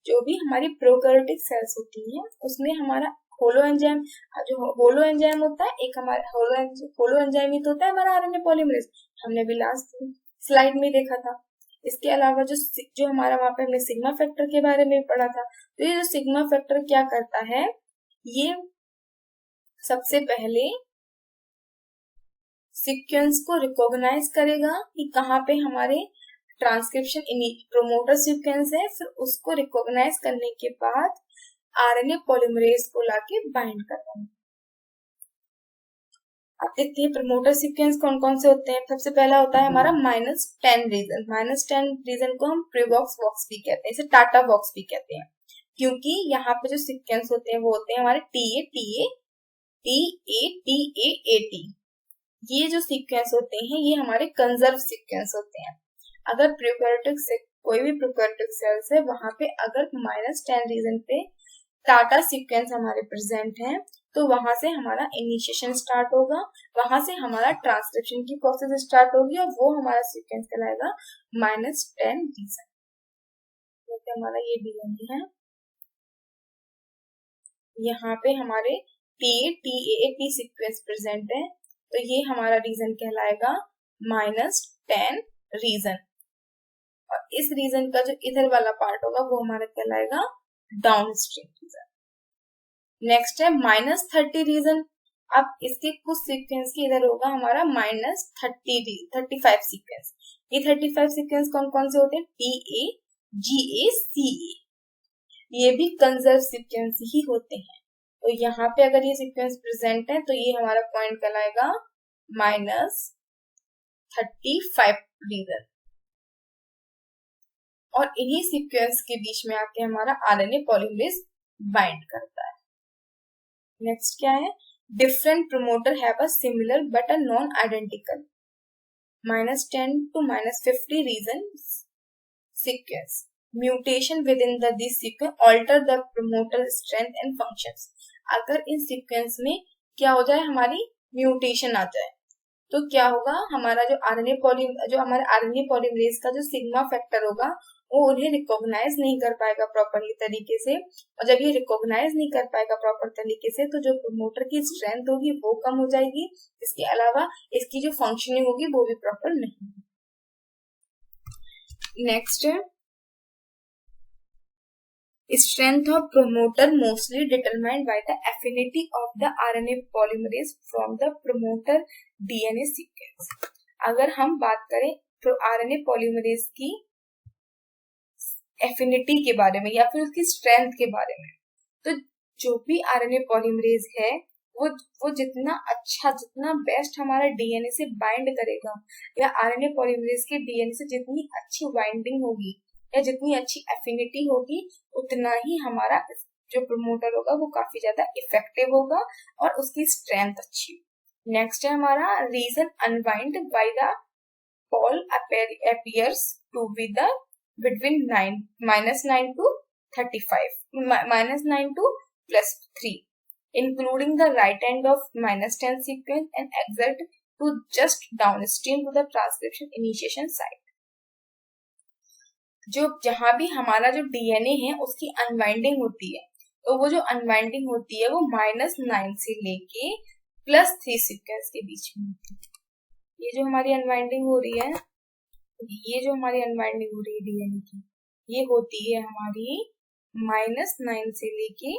जो भी हमारी प्रोकैरियोटिक सेल्स होती है उसमें हमारा होलो एंजाइम, जो होलो एंजाइम होता है, एक हमारा होलो एंजाइम ही तो होता है हमारा आरएनए पॉलीमरेज, हमने भी लास्ट स्लाइड में देखा था। इसके अलावा जो हमारा वहां पे हमने सिग्मा फैक्टर के बारे में पढ़ा था, तो ये जो सिग्मा फैक्टर क्या करता है, ये सबसे पहले सीक्वेंस को रिकॉग्नाइज करेगा कि कहाँ पे हमारे ट्रांसक्रिप्शन प्रोमोटर सीक्वेंस है, फिर उसको रिकॉग्नाइज करने के बाद आरएनए पॉलीमरेज को लाके बाइंड करता है। अब देखते हैं प्रमोटर सीक्वेंस कौन कौन से होते हैं। सबसे पहला होता है हमारा -10 रीजन। -10 रीजन को हम प्रीबॉक्स बॉक्स भी कहते हैं, इसे टाटा बॉक्स भी कहते हैं, क्योंकि यहाँ पे जो सीक्वेंस होते हैं वो होते हैं हमारे TA TA TA TA AT। ये जो सीक्वेंस होते हैं ये हमारे कंजर्व सीक्वेंस होते हैं। अगर प्रोकैरियोटिक से कोई भी प्रोकैरियोटिक सेल्स है वहां पे अगर -10 रीजन पे टाटा सीक्वेंस हमारे प्रेजेंट है तो वहां से हमारा इनिशिएशन स्टार्ट होगा, वहां से हमारा ट्रांसक्रिप्शन की प्रोसेस स्टार्ट होगी, और वो हमारा सीक्वेंस कहलाएगा -10 रीजन। तो हमारा ये डीएनए है, यहाँ पे हमारे TAT सीक्वेंस प्रेजेंट है, तो ये हमारा रीजन कहलाएगा -10 रीजन, और इस रीजन का जो इधर वाला पार्ट होगा वो हमारा कहलाएगा डाउनस्ट्रीम रीजन। नेक्स्ट है -30 रीजन। अब इसके कुछ सीक्वेंस के इधर होगा हमारा -35 सीक्वेंस। ये 35 सीक्वेंस कौन कौन से होते हैं, TA GA CA, ये भी कंजर्व सीक्वेंस ही होते हैं। तो यहाँ पे अगर ये सीक्वेंस प्रेजेंट है तो ये हमारा पॉइंट कहलाएगा -35 रीजन, और इन्हीं सीक्वेंस के बीच में आके हमारा आरएनए पॉलीमरेज बाइंड करता है। नेक्स्ट क्या है, different promoter have a similar but a non identical -10 to -50 region sequence. Mutation within this sequence alter the promoter strength and functions. अगर इन सीक्वेंस में क्या हो जाए, हमारी म्यूटेशन आ जाए, तो क्या होगा, हमारा जो हमारे आरएनए पॉलीमरेज का जो सिग्मा फैक्टर होगा वो उन्हें रिकॉग्नाइज नहीं कर पाएगा प्रॉपरली तरीके से, और जब ये रिकॉग्नाइज नहीं कर पाएगा प्रॉपर तरीके से तो जो प्रमोटर की स्ट्रेंथ होगी वो कम हो जाएगी, इसके अलावा इसकी जो फंक्शनिंग होगी वो भी प्रॉपर नहीं होगी। नेक्स्ट है strength of promoter mostly determined by the affinity of the RNA polymerase from the promoter DNA sequence। अगर हम बात करें तो RNA polymerase की एफिनिटी के बारे में या फिर उसकी स्ट्रेंथ के बारे में, तो जो भी RNA polymerase है वो जितना अच्छा, जितना बेस्ट हमारा डीएनए से बाइंड करेगा, या आरएनए पॉलीमरेज के डीएनए से जितनी अच्छी बाइंडिंग होगी या जितनी अच्छी एफिनिटी होगी, उतना ही हमारा जो प्रमोटर होगा वो काफी ज्यादा इफेक्टिव होगा और उसकी स्ट्रेंथ अच्छी। नेक्स्ट है हमारा region unbind by the pole appears to be the between -9 to 35, -9 to +3, including the right end of -10 sequence and exert to just downstream to the transcription initiation site. जो जहां भी हमारा जो डीएनए है उसकी अनवाइंडिंग होती है, तो वो जो अनवाइंडिंग होती है वो -9 से लेके +3 सीक्वेंस के बीच में होती है। ये जो हमारी अनवाइंडिंग हो रही है, ये जो हमारी अनवाइंडिंग हो रही है डीएनए की, ये होती है हमारी -9 से लेके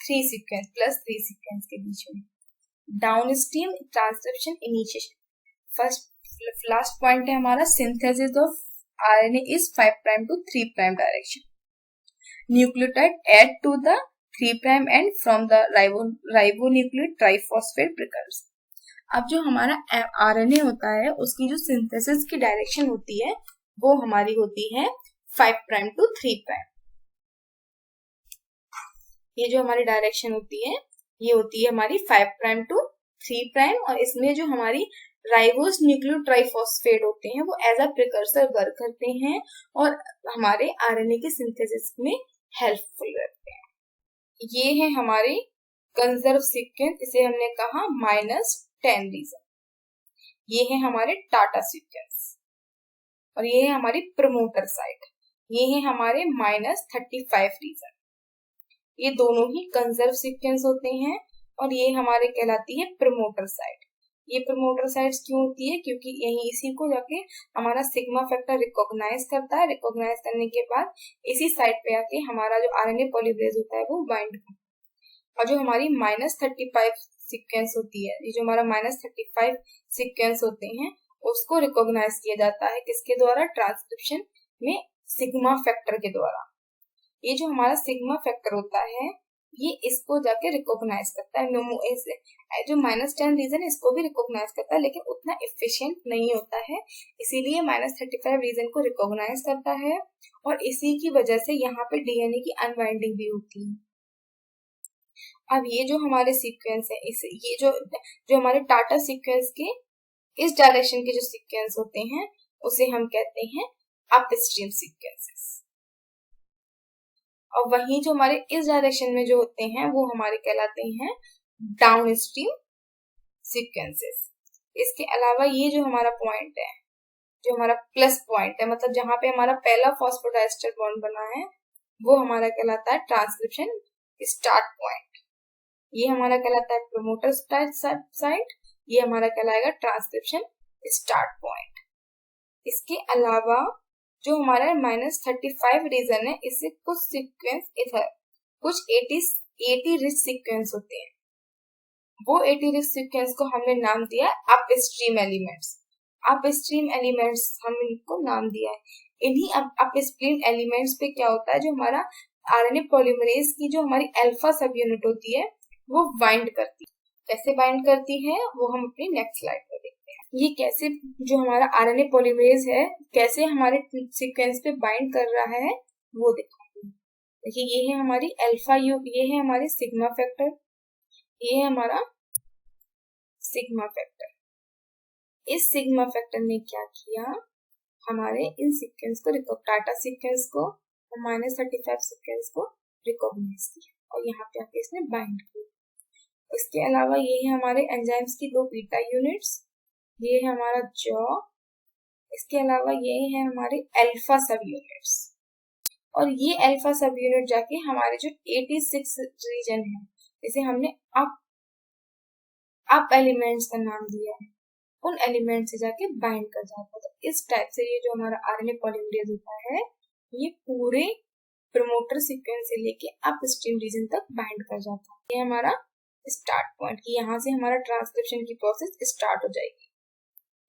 3 सीक्वेंस +3 सीक्वेंस के बीच में। Downstream transcription initiation, first last point है हमारा synthesis of RNA is 5' to 3' direction. Nucleotide add to the 3' end from the ribonucleic triphosphate precursor. अब जो हमारा RNA होता है उसकी जो सिंथेसिस की डायरेक्शन होती है वो हमारी होती है 5' to 3'। ये जो हमारी डायरेक्शन होती है ये होती है हमारी 5' to 3', और इसमें जो हमारी राइबोस न्यूक्लियो ट्राइफॉस्फेट होते हैं वो एज अ प्रिकर्सर वर्क करते हैं और हमारे आरएनए के सिंथेसिस में हेल्पफुल रहते हैं। ये है हमारे कंजर्व सीक्वेंस, इसे हमने कहा -10 रीजन। ये है हमारे टाटा सीक्वेंस और ये है हमारी प्रमोटर साइट। ये है हमारे -35 रीजन। ये दोनों ही कंजर्व सीक्वेंस होते हैं और ये हमारे कहलाती है प्रमोटर साइट। ये प्रमोटर साइट्स क्यों होती है? क्योंकि यही इसी को जाके हमारा सिग्मा फैक्टर रिकॉग्नाइज करता है। रिकॉग्नाइज करने के बाद इसी साइट पे आके हमारा जो आरएनए पॉलीमरेज होता है वो बाइंड करता है। और जो हमारी -35 सीक्वेंस होती है, ये जो हमारा -35 सीक्वेंस होते हैं उसको रिकॉग्नाइज किया जाता है किसके द्वारा? ट्रांसक्रिप्शन में सिग्मा फैक्टर के द्वारा। ये जो हमारा सिग्मा फैक्टर होता है ये इसको जाके रिकॉग्नाइज करता है। जो -10 रीजन इसको भी रिकॉग्नाइज करता है लेकिन उतना एफिशिएंट नहीं होता है, इसीलिए -35 रीजन को रिकॉग्नाइज करता है और इसी की वजह से यहाँ पे डीएनए की अनबाइंडिंग भी होती है। अब ये जो हमारे सीक्वेंस है, ये जो हमारे टाटा सीक्वेंस के इस डायरेक्शन के जो सीक्वेंस होते हैं उसे हम कहते हैं अपस्ट्रीम सीक्वेंसेस, और वहीं जो हमारे इस डायरेक्शन में जो होते हैं वो हमारे कहलाते हैं डाउनस्ट्रीम सीक्वेंसेस। इसके अलावा ये जो हमारा पॉइंट है, जो हमारा प्लस पॉइंट है, मतलब जहां पे हमारा पहला फॉस्फोडाइस्टर बॉन्ड बना है वो हमारा कहलाता है ट्रांसक्रिप्शन स्टार्ट पॉइंट। ये हमारा कहलाता है प्रमोटर साइट, ये हमारा कहलाएगा ट्रांसक्रिप्शन स्टार्ट पॉइंट। इसके अलावा जो हमारा -35 रीजन है इससे कुछ सीक्वेंस इधर कुछ 80 रिच सीक्वेंस होते हैं। वो 80 रिच सीक्वेंस को हमने नाम दिया अपस्ट्रीम एलिमेंट्स। अपस्ट्रीम एलिमेंट्स हम इनको नाम दिया है। इन्हीं अपस्ट्रीम एलिमेंट्स पे क्या होता है, जो हमारा आरएनए पॉलीमरेज की जो हमारी अल्फा सब यूनिट होती है वो बाइंड करती है। कैसे बाइंड करती है वो हम अपनी नेक्स्ट स्लाइड पर देखते हैं। ये कैसे जो हमारा आरएनए पॉलीमरेज है कैसे हमारे सीक्वेंस पे बाइंड कर रहा है वो दिखाते हैं। देखिए ये है हमारी अल्फा ये है हमारे सिग्मा फैक्टर, ये है हमारा सिग्मा फैक्टर। इस सिग्मा फैक्टर ने क्या किया, हमारे इन सीक्वेंस को टाटा सीक्वेंस को और -35 सीक्वेंस को रिकॉग्नाइज किया और यहाँ पे आके इसने बाइंड किया। इसके अलावा ये है हमारे एंजाइम्स की 2 बीटा यूनिट्स, ये है हमारा जॉ, इसके अलावा ये है हमारे अल्फा सब यूनिट्स, और ये अल्फा सब यूनिट जाके हमारे जो 86 रीजन है जिसे हमने अप एलिमेंट्स का नाम दिया है उन एलिमेंट से जाके बाइंड कर जाता है। तो इस टाइप से ये जो हमारा आरएनए पॉलीमरेज होता है ये पूरे प्रमोटर सीक्वेंस से लेके अपस्ट्रीम रीजन तक बाइंड कर जाता है। ये हमारा स्टार्ट पॉइंट की यहाँ से हमारा ट्रांसक्रिप्शन की प्रोसेस स्टार्ट हो जाएगी।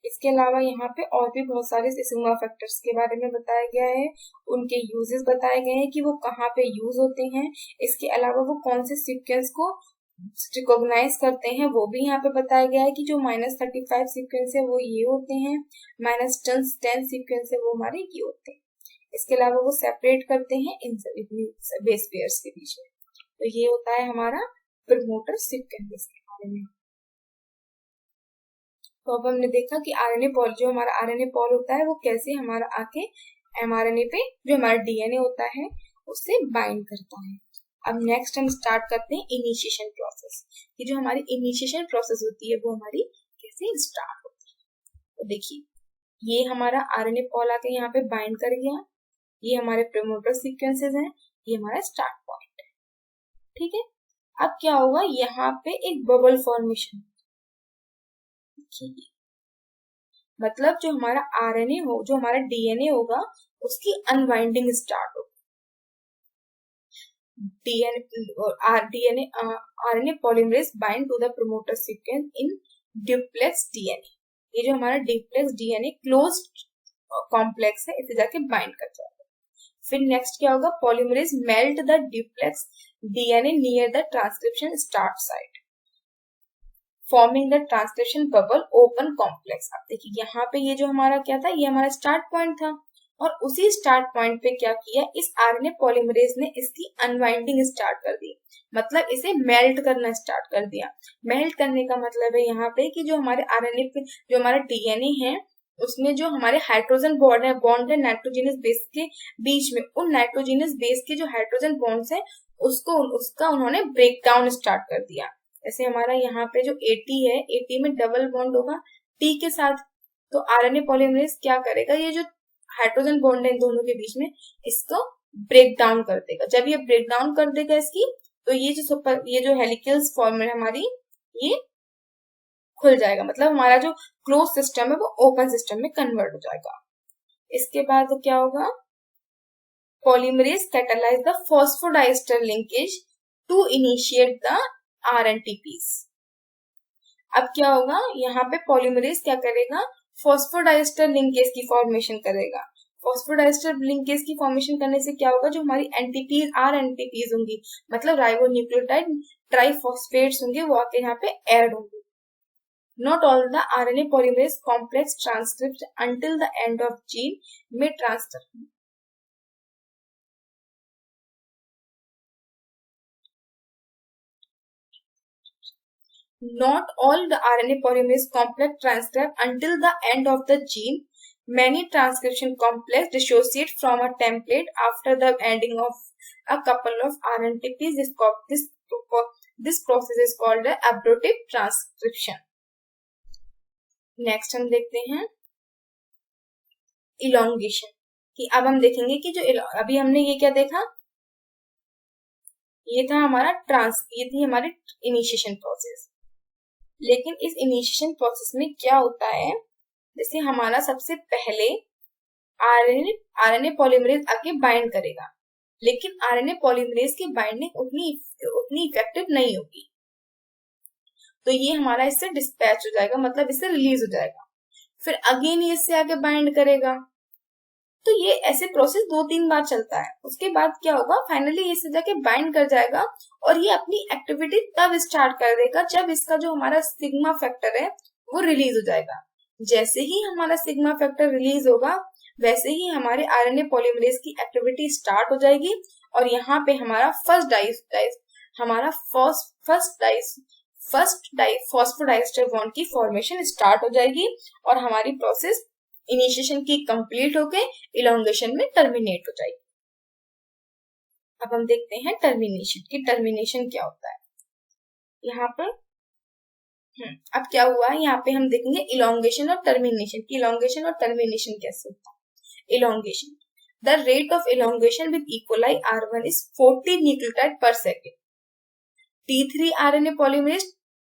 इसके अलावा यहाँ पे और भी बहुत सारे सिग्मा फैक्टर्स के बारे में बताया गया है, उनके यूजेस बताए गए हैं कि वो कहाँ पे यूज होते हैं। इसके अलावा वो कौन से सीक्वेंस को रिकॉग्नाइज करते हैं वो भी यहाँ पे बताया गया है कि जो -35 सीक्वेंस है वो ये होते हैं, -10 सीक्वेंस है वो हमारे ये होते हैं। इसके अलावा वो सेपरेट करते हैं इन सभी बेस पेयर्स के बीच में। तो ये होता है हमारा प्रमोटर सीक्वेंस के बारे में। तो अब हमने देखा कि आरएनए पॉल, जो हमारा आरएनए पॉल होता है वो कैसे हमारा आके एमआरएनए पे जो हमारा डीएनए होता है उससे बाइंड करता है। अब नेक्स्ट हम स्टार्ट करते हैं इनिशिएशन प्रोसेस, कि जो हमारी इनिशिएशन प्रोसेस होती है वो हमारी कैसे स्टार्ट होती है। तो देखिए ये हमारा आरएनए पॉल आके यहाँ पे बाइंड कर गया, ये हमारे प्रमोटर सीक्वेंसेस हैं, ये हमारा स्टार्ट पॉइंट है, ठीक है। अब क्या होगा, यहाँ पे एक बबल फॉर्मेशन, मतलब जो हमारा आरएनए हो, जो हमारा डीएनए होगा उसकी अनवाइंडिंग स्टार्ट होगी। RNA polymerase bind to the promoter sequence in duplex DNA. ये जो हमारा ड्यूप्लेक्स डीएनए क्लोज्ड कॉम्प्लेक्स है, इसे जाके बाइंड कर जाएगा। फिर नेक्स्ट क्या होगा, polymerase melt the duplex DNA near the transcription start site forming the transcription bubble open complex. अब देखिए यहाँ पे ये जो हमारा क्या था, ये हमारा स्टार्ट पॉइंट था, और उसी स्टार्ट पॉइंट पे क्या किया, इस आरएनए पॉलीमरेज ने इसकी अनवाइंडिंग स्टार्ट कर दी, मतलब इसे मेल्ट करना स्टार्ट कर दिया। मेल्ट करने का मतलब है यहाँ पे कि जो हमारे आरएनए पे जो हमारा डीएनए है उसमें जो हमारे हाइड्रोजन बॉन्ड है नाइट्रोजनस बेस के बीच में, उन नाइट्रोजनस बेस के जो हाइड्रोजन बॉन्ड्स है उसका उन्होंने ब्रेक डाउन स्टार्ट कर दिया। जैसे हमारा यहाँ पे जो AT है, AT में डबल बॉन्ड होगा T के साथ, तो आरएनए पॉलीमरेज क्या करेगा, ये जो हाइड्रोजन बॉन्ड है इन दोनों के बीच में इसको ब्रेक डाउन कर देगा। जब ये ब्रेक डाउन कर देगा इसकी, तो ये जो हेलिकल्स फॉर्म है हमारी, ये खुल जाएगा, मतलब हमारा जो क्लोज सिस्टम है वो ओपन सिस्टम में कन्वर्ट हो जाएगा। इसके बाद तो क्या होगा, polymerase catalyse the phosphodiester linkage to initiate the RNTPs। अब क्या होगा, यहाँ पे पॉलीमरेज क्या करेगा, फॉस्फोडाइस्टर लिंकेज की फॉर्मेशन करेगा। फॉस्फोडाइस्टर लिंकेज की फॉर्मेशन करने से क्या होगा, जो हमारी RNTPs होंगी, मतलब राइबोन्यूक्लियोटाइड ट्राइफॉस्फेट्स होंगे, वो आके यहाँ पे ऐड होंगे। Not all the RNA polymerase complex transcripts until the end of gene may transfer. Not all the RNA polymerase complex transcript until the end of the gene. Many transcription complex dissociate from a template after the ending of a couple of RNTPs. This process is called the ablative transcription. Next हम देखते हैं elongation, कि अब हम देखेंगे कि जो अभी हमने ये क्या देखा, ये था हमारा ये थी हमारी इनिशिएशन प्रोसेस। लेकिन इस इनिशिएशन प्रोसेस में क्या होता है, जैसे हमारा सबसे पहले आरएनए पॉलीमरेज आके बाइंड करेगा, लेकिन आरएनए पॉलीमरेज की बाइंडिंग उतनी इफेक्टिव नहीं होगी, तो ये हमारा इससे डिस्पैच हो जाएगा, मतलब इससे रिलीज हो जाएगा। फिर अगेन ये इससे आके बाइंड करेगा, तो ये ऐसे प्रोसेस 2-3 बार चलता है। उसके बाद क्या होगा, फाइनली ये जाके बाइंड कर जाएगा, और ये अपनी एक्टिविटी तब स्टार्ट कर देगा जब इसका जो हमारा सिग्मा फैक्टर है वो रिलीज हो जाएगा। जैसे ही हमारा सिग्मा फैक्टर रिलीज होगा, वैसे ही हमारे आरएनए पॉलीमरेज की एक्टिविटी स्टार्ट हो जाएगी, और यहाँ पे हमारा फर्स्ट फॉस्फोडाइस्टर बॉन्ड की फॉर्मेशन स्टार्ट हो जाएगी, और हमारी प्रोसेस इनिशिएशन की कंप्लीट होके इलोंगेशन में टर्मिनेट हो जाएगी। अब हम देखते हैं टर्मिनेशन की, टर्मिनेशन क्या होता है यहाँ पर। अब क्या हुआ है, यहाँ पे हम देखेंगे इलोंगेशन और टर्मिनेशन की, इलोंगेशन और टर्मिनेशन कैसे होता है। Elongation, the rate of elongation with E coli R1 is 40 nucleotide पर second. T3 RNA polymerase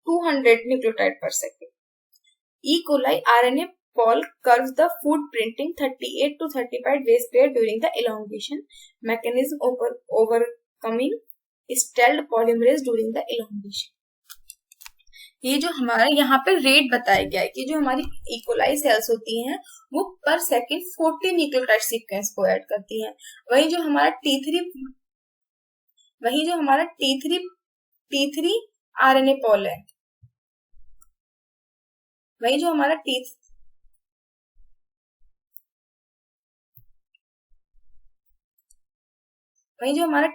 200 nucleotide per second. E. coli RNA pol curves the footprinting 38 to 35 base pair during the elongation mechanism overcoming stealth polymerase during the elongation. ये जो हमारा यहाँ पे rate बताया गया है कि जो हमारी इकोलाई सेल्स होती हैं वो पर सेकेंड 40 न्यूक्लियोटाइड सीक्वेंस को ऐड करती हैं। वही जो हमारा T3 आरएनए पॉल लेंथ। वही जो हमारा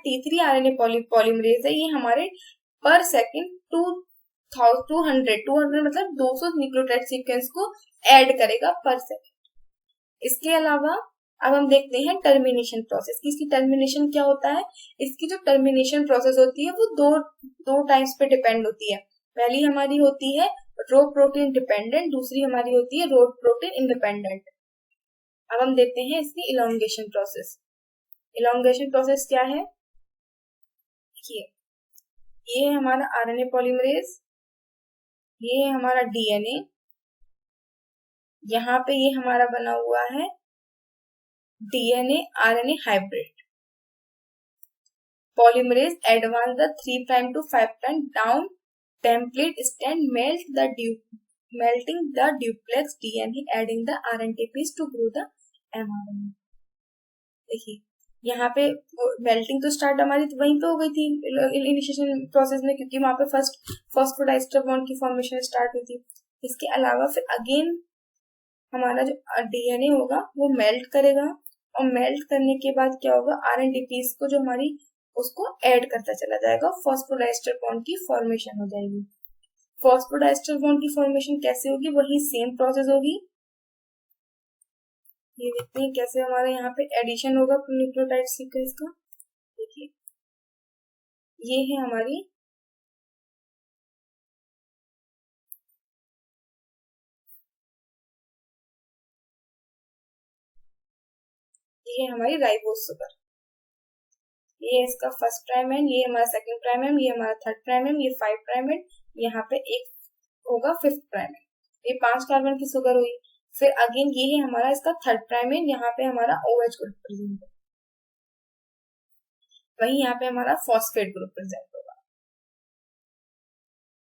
T3 आरएनए पॉलीमरेज है, ये हमारे पर सेकंड 200 मतलब 200 न्यूक्लियोटाइड सीक्वेंस को ऐड करेगा पर सेकंड। इसके अलावा अब हम देखते हैं टर्मिनेशन प्रोसेस की। इसकी टर्मिनेशन क्या होता है? इसकी जो टर्मिनेशन प्रोसेस होती है वो दो टाइप्स पे डिपेंड होती है। पहली हमारी होती है रो प्रोटीन डिपेंडेंट, दूसरी हमारी होती है रो प्रोटीन इंडिपेंडेंट। अब हम देखते हैं इसकी इलोंगेशन प्रोसेस। इलोंगेशन प्रोसेस क्या है? ये है हमारा आरएनए पॉलीमरेज, ये है हमारा डीएनए, यहाँ पे ये हमारा बना हुआ है DNA RNA hybrid. Polymerase advance the 3' to 5' down template stand melting the duplex DNA adding the RNTPs to grow the mRNA। देखिए यहाँ पे मेल्टिंग तो स्टार्ट हमारी तो वहीं पे हो गई थी इनिशिएशन प्रोसेस में, क्योंकि वहां पे फर्स्ट फॉस्फोडाइस्टर बॉन्ड की फॉर्मेशन स्टार्ट हुई थी। इसके अलावा फिर अगेन हमारा जो डीएनए होगा वो मेल्ट करेगा, और मेल्ट करने के बाद क्या होगा, आरएनटीपीस को जो हमारी उसको ऐड करता चला जाएगा, फॉस्फोडाइस्टर बॉन्ड की फॉर्मेशन हो जाएगी। फॉस्फोडाइस्टर बॉन्ड की फॉर्मेशन कैसे होगी? वही सेम प्रोसेस होगी। ये देखते हैं कैसे हमारे यहाँ पे एडिशन होगा न्यूक्लियोटाइड सीक्वेंस का। देखिए ये है हमारी राइबोस सुगर। ये इसका फर्स्ट प्राइम एंड, ये हमारा सेकंड प्राइम एंड, ये हमारा थर्ड प्राइम एंड, ये 5 प्राइम एंड, यहाँ पे एक होगा 5th प्राइम एंड। ये 5 कार्बन की सुगर हुई। फिर अगेन ये है हमारा इसका थर्ड प्राइम एंड, यहाँ पे हमारा OH ग्रुप प्रेजेंट है, वही यहाँ पे हमारा फॉस्फेट ग्रुप प्रेजेंट होगा।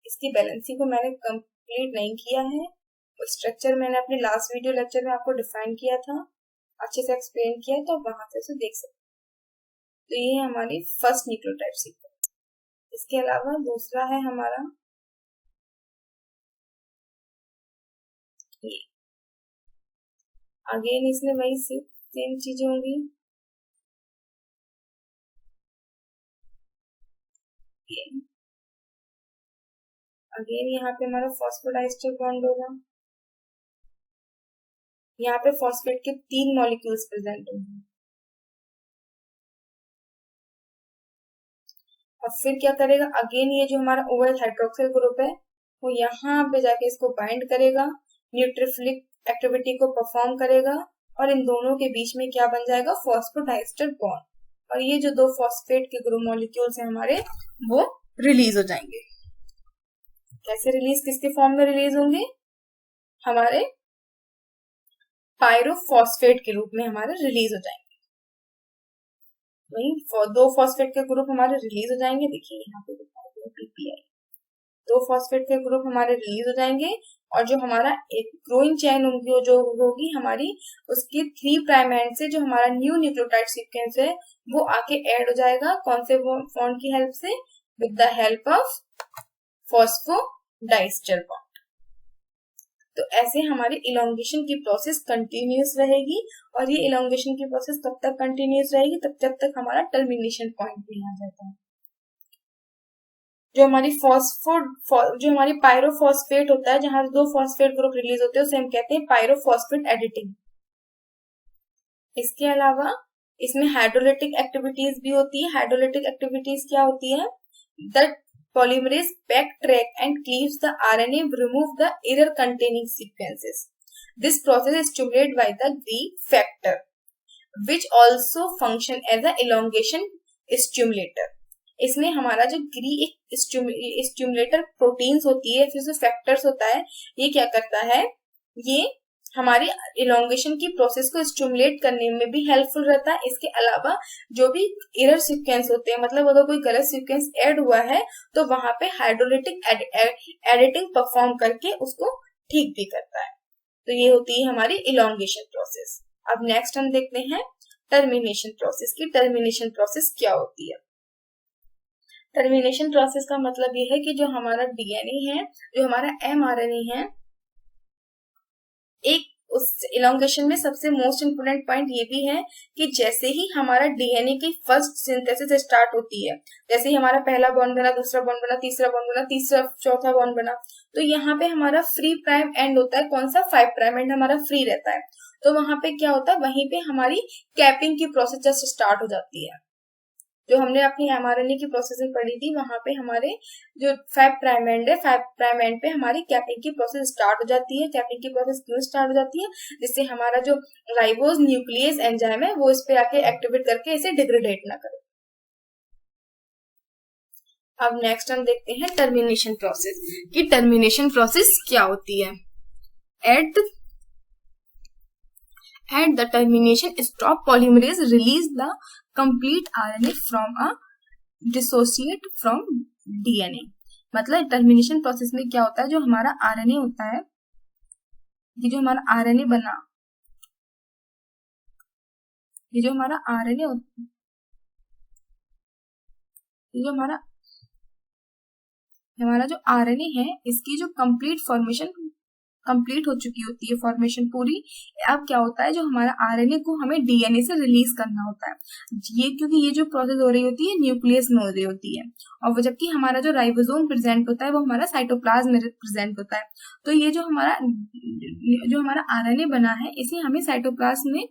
इसकी बैलेंसिंग को मैंने कंप्लीट नहीं किया है, स्ट्रक्चर मैंने अपने लास्ट वीडियो लेक्चर में आपको डिफाइन किया था, अच्छे से एक्सप्लेन किया है, तो वहां से उसे देख सकते। तो ये है हमारी फर्स्ट न्यूक्लियोटाइड सीक्वेंस। इसके अलावा दूसरा है हमारा ये, अगेन इसमें वही सेम चीजें होंगी। अगेन यहाँ पे हमारा फॉस्फोडाइस्टर बॉन्ड होगा, यहाँ पे फॉस्फेट के 3 मॉलिक्यूल्स प्रेजेंट होंगे। और फिर क्या करेगा, अगेन ये जो हमारा OH हाइड्रोक्सिल ग्रुप है वो यहाँ पे जाके इसको बाइंड करेगा, न्यूट्रोफिलिक एक्टिविटी को परफॉर्म करेगा, और इन दोनों के बीच में क्या बन जाएगा, फॉस्फोडाइस्टर बॉन्ड। और ये जो 2 फॉस्फेट के ग्रुप मॉलिक्यूल्स हैं हमारे, वो रिलीज हो जाएंगे। कैसे रिलीज, किसके फॉर्म में रिलीज होंगे? हमारे पायरोफॉस्फेट के रूप में हमारे रिलीज हो जाएंगे। वही 2 फॉस्फेट के ग्रुप हमारे रिलीज हो जाएंगे। देखिए यहाँ पे PPI, 2 फॉस्फेट के ग्रुप हमारे रिलीज हो जाएंगे, और जो हमारा एक ग्रोइंग चेन होगी जो होगी हमारी, उसकी 3 प्राइम एंड से जो हमारा न्यू न्यूक्लियोटाइड सीक्वेंस है वो आके ऐड हो जाएगा। कौन से बॉन्ड की हेल्प से? With the help of phosphodiester bond. तो ऐसे हमारी इलोंगेशन की प्रोसेस कंटिन्यूस रहेगी, और ये इलोंगेशन की प्रोसेस तब तक कंटिन्यूस रहेगी जब तक हमारा टर्मिनेशन पॉइंट भी आ जाता है। जो हमारी पायरोफॉस्फेट होता है, जहां 2 फॉस्फेट ग्रुप रिलीज होते हैं, उसे हम कहते हैं पायरोफॉस्फेट एडिटिंग। इसके अलावा इसमें हाइड्रोलिटिक एक्टिविटीज भी होती है। हाइड्रोलिटिक एक्टिविटीज क्या होती है? The polymerase backtrack and cleaves the RNA, remove the error containing sequences. This process is stimulated by the Gre factor, which also function as a elongation stimulator. इसमें हमारा जो ग्री एक स्टिमुलेटर प्रोटीन्स होती है, फिर जो फैक्टर्स होता है, ये क्या करता है, ये हमारी इलोंगेशन की प्रोसेस को स्टिमुलेट करने में भी हेल्पफुल रहता है। इसके अलावा जो भी एरर सीक्वेंस होते हैं, मतलब अगर कोई गलत सीक्वेंस ऐड हुआ है तो वहां पे हाइड्रोलिटिक एडिटिंग परफॉर्म करके उसको ठीक भी करता है। तो ये होती है हमारी इलोंगेशन प्रोसेस। अब नेक्स्ट हम देखते हैं टर्मिनेशन प्रोसेस की। टर्मिनेशन प्रोसेस क्या होती है? टर्मिनेशन प्रोसेस का मतलब ये है कि जो हमारा डीएनए है, जो हमारा एमआरएनए है, एक उस इलोंगेशन में सबसे मोस्ट इम्पोर्टेंट पॉइंट ये भी है कि जैसे ही हमारा डीएनए की फर्स्ट सिंथेसिस स्टार्ट होती है, जैसे ही हमारा पहला बॉन्ड बना, दूसरा बॉन्ड बना, तीसरा बॉन्ड बना, तीसरा चौथा बॉन्ड बना, तो यहाँ पे हमारा फ्री प्राइम एंड होता है, कौन सा 5 प्राइम एंड हमारा फ्री रहता है। तो वहां पे क्या होता है, वहीं पे हमारी कैपिंग की प्रोसेस जस्ट स्टार्ट हो जाती है। जो हमने अपनी एमआरएनए की प्रोसेसिंग पढ़ी थी, वहां पे हमारे जो 5 प्राइम एंड है, 5 प्राइम एंड पे हमारी कैपिंग की प्रोसेस स्टार्ट हो जाती है। कैपिंग की प्रोसेस क्यों स्टार्ट हो जाती है, जिससे हमारा जो राइबोज न्यूक्लियस एंजाइम है वो इस पे आके एक्टिवेट करके इसे डिग्रेडेट ना करे। अब नेक्स्ट हम देखते हैं टर्मिनेशन प्रोसेस, कि टर्मिनेशन प्रोसेस क्या होती है। At the termination, stop polymerase release the complete RNA from a dissociate from DNA। मतलब टर्मिनेशन प्रोसेस में क्या होता है, जो हमारा आरएनए होता है, ये जो हमारा आरएनए बना, ये जो हमारा आरएनए होता है, ये जो हमारा जो आरएनए है, इसकी जो कंप्लीट हो चुकी होती है फॉर्मेशन पूरी। अब क्या होता है, जो हमारा आरएनए को हमें डीएनए से रिलीज करना होता है, ये क्योंकि ये जो प्रोसेस हो रही होती है न्यूक्लियस में हो रही होती है, और जबकि हमारा जो राइबोसोम प्रेजेंट होता है वो हमारा साइटोप्लाज्म में प्रेजेंट होता है। तो ये जो हमारा आरएनए बना है, इसे हमें साइटोप्लाज्म में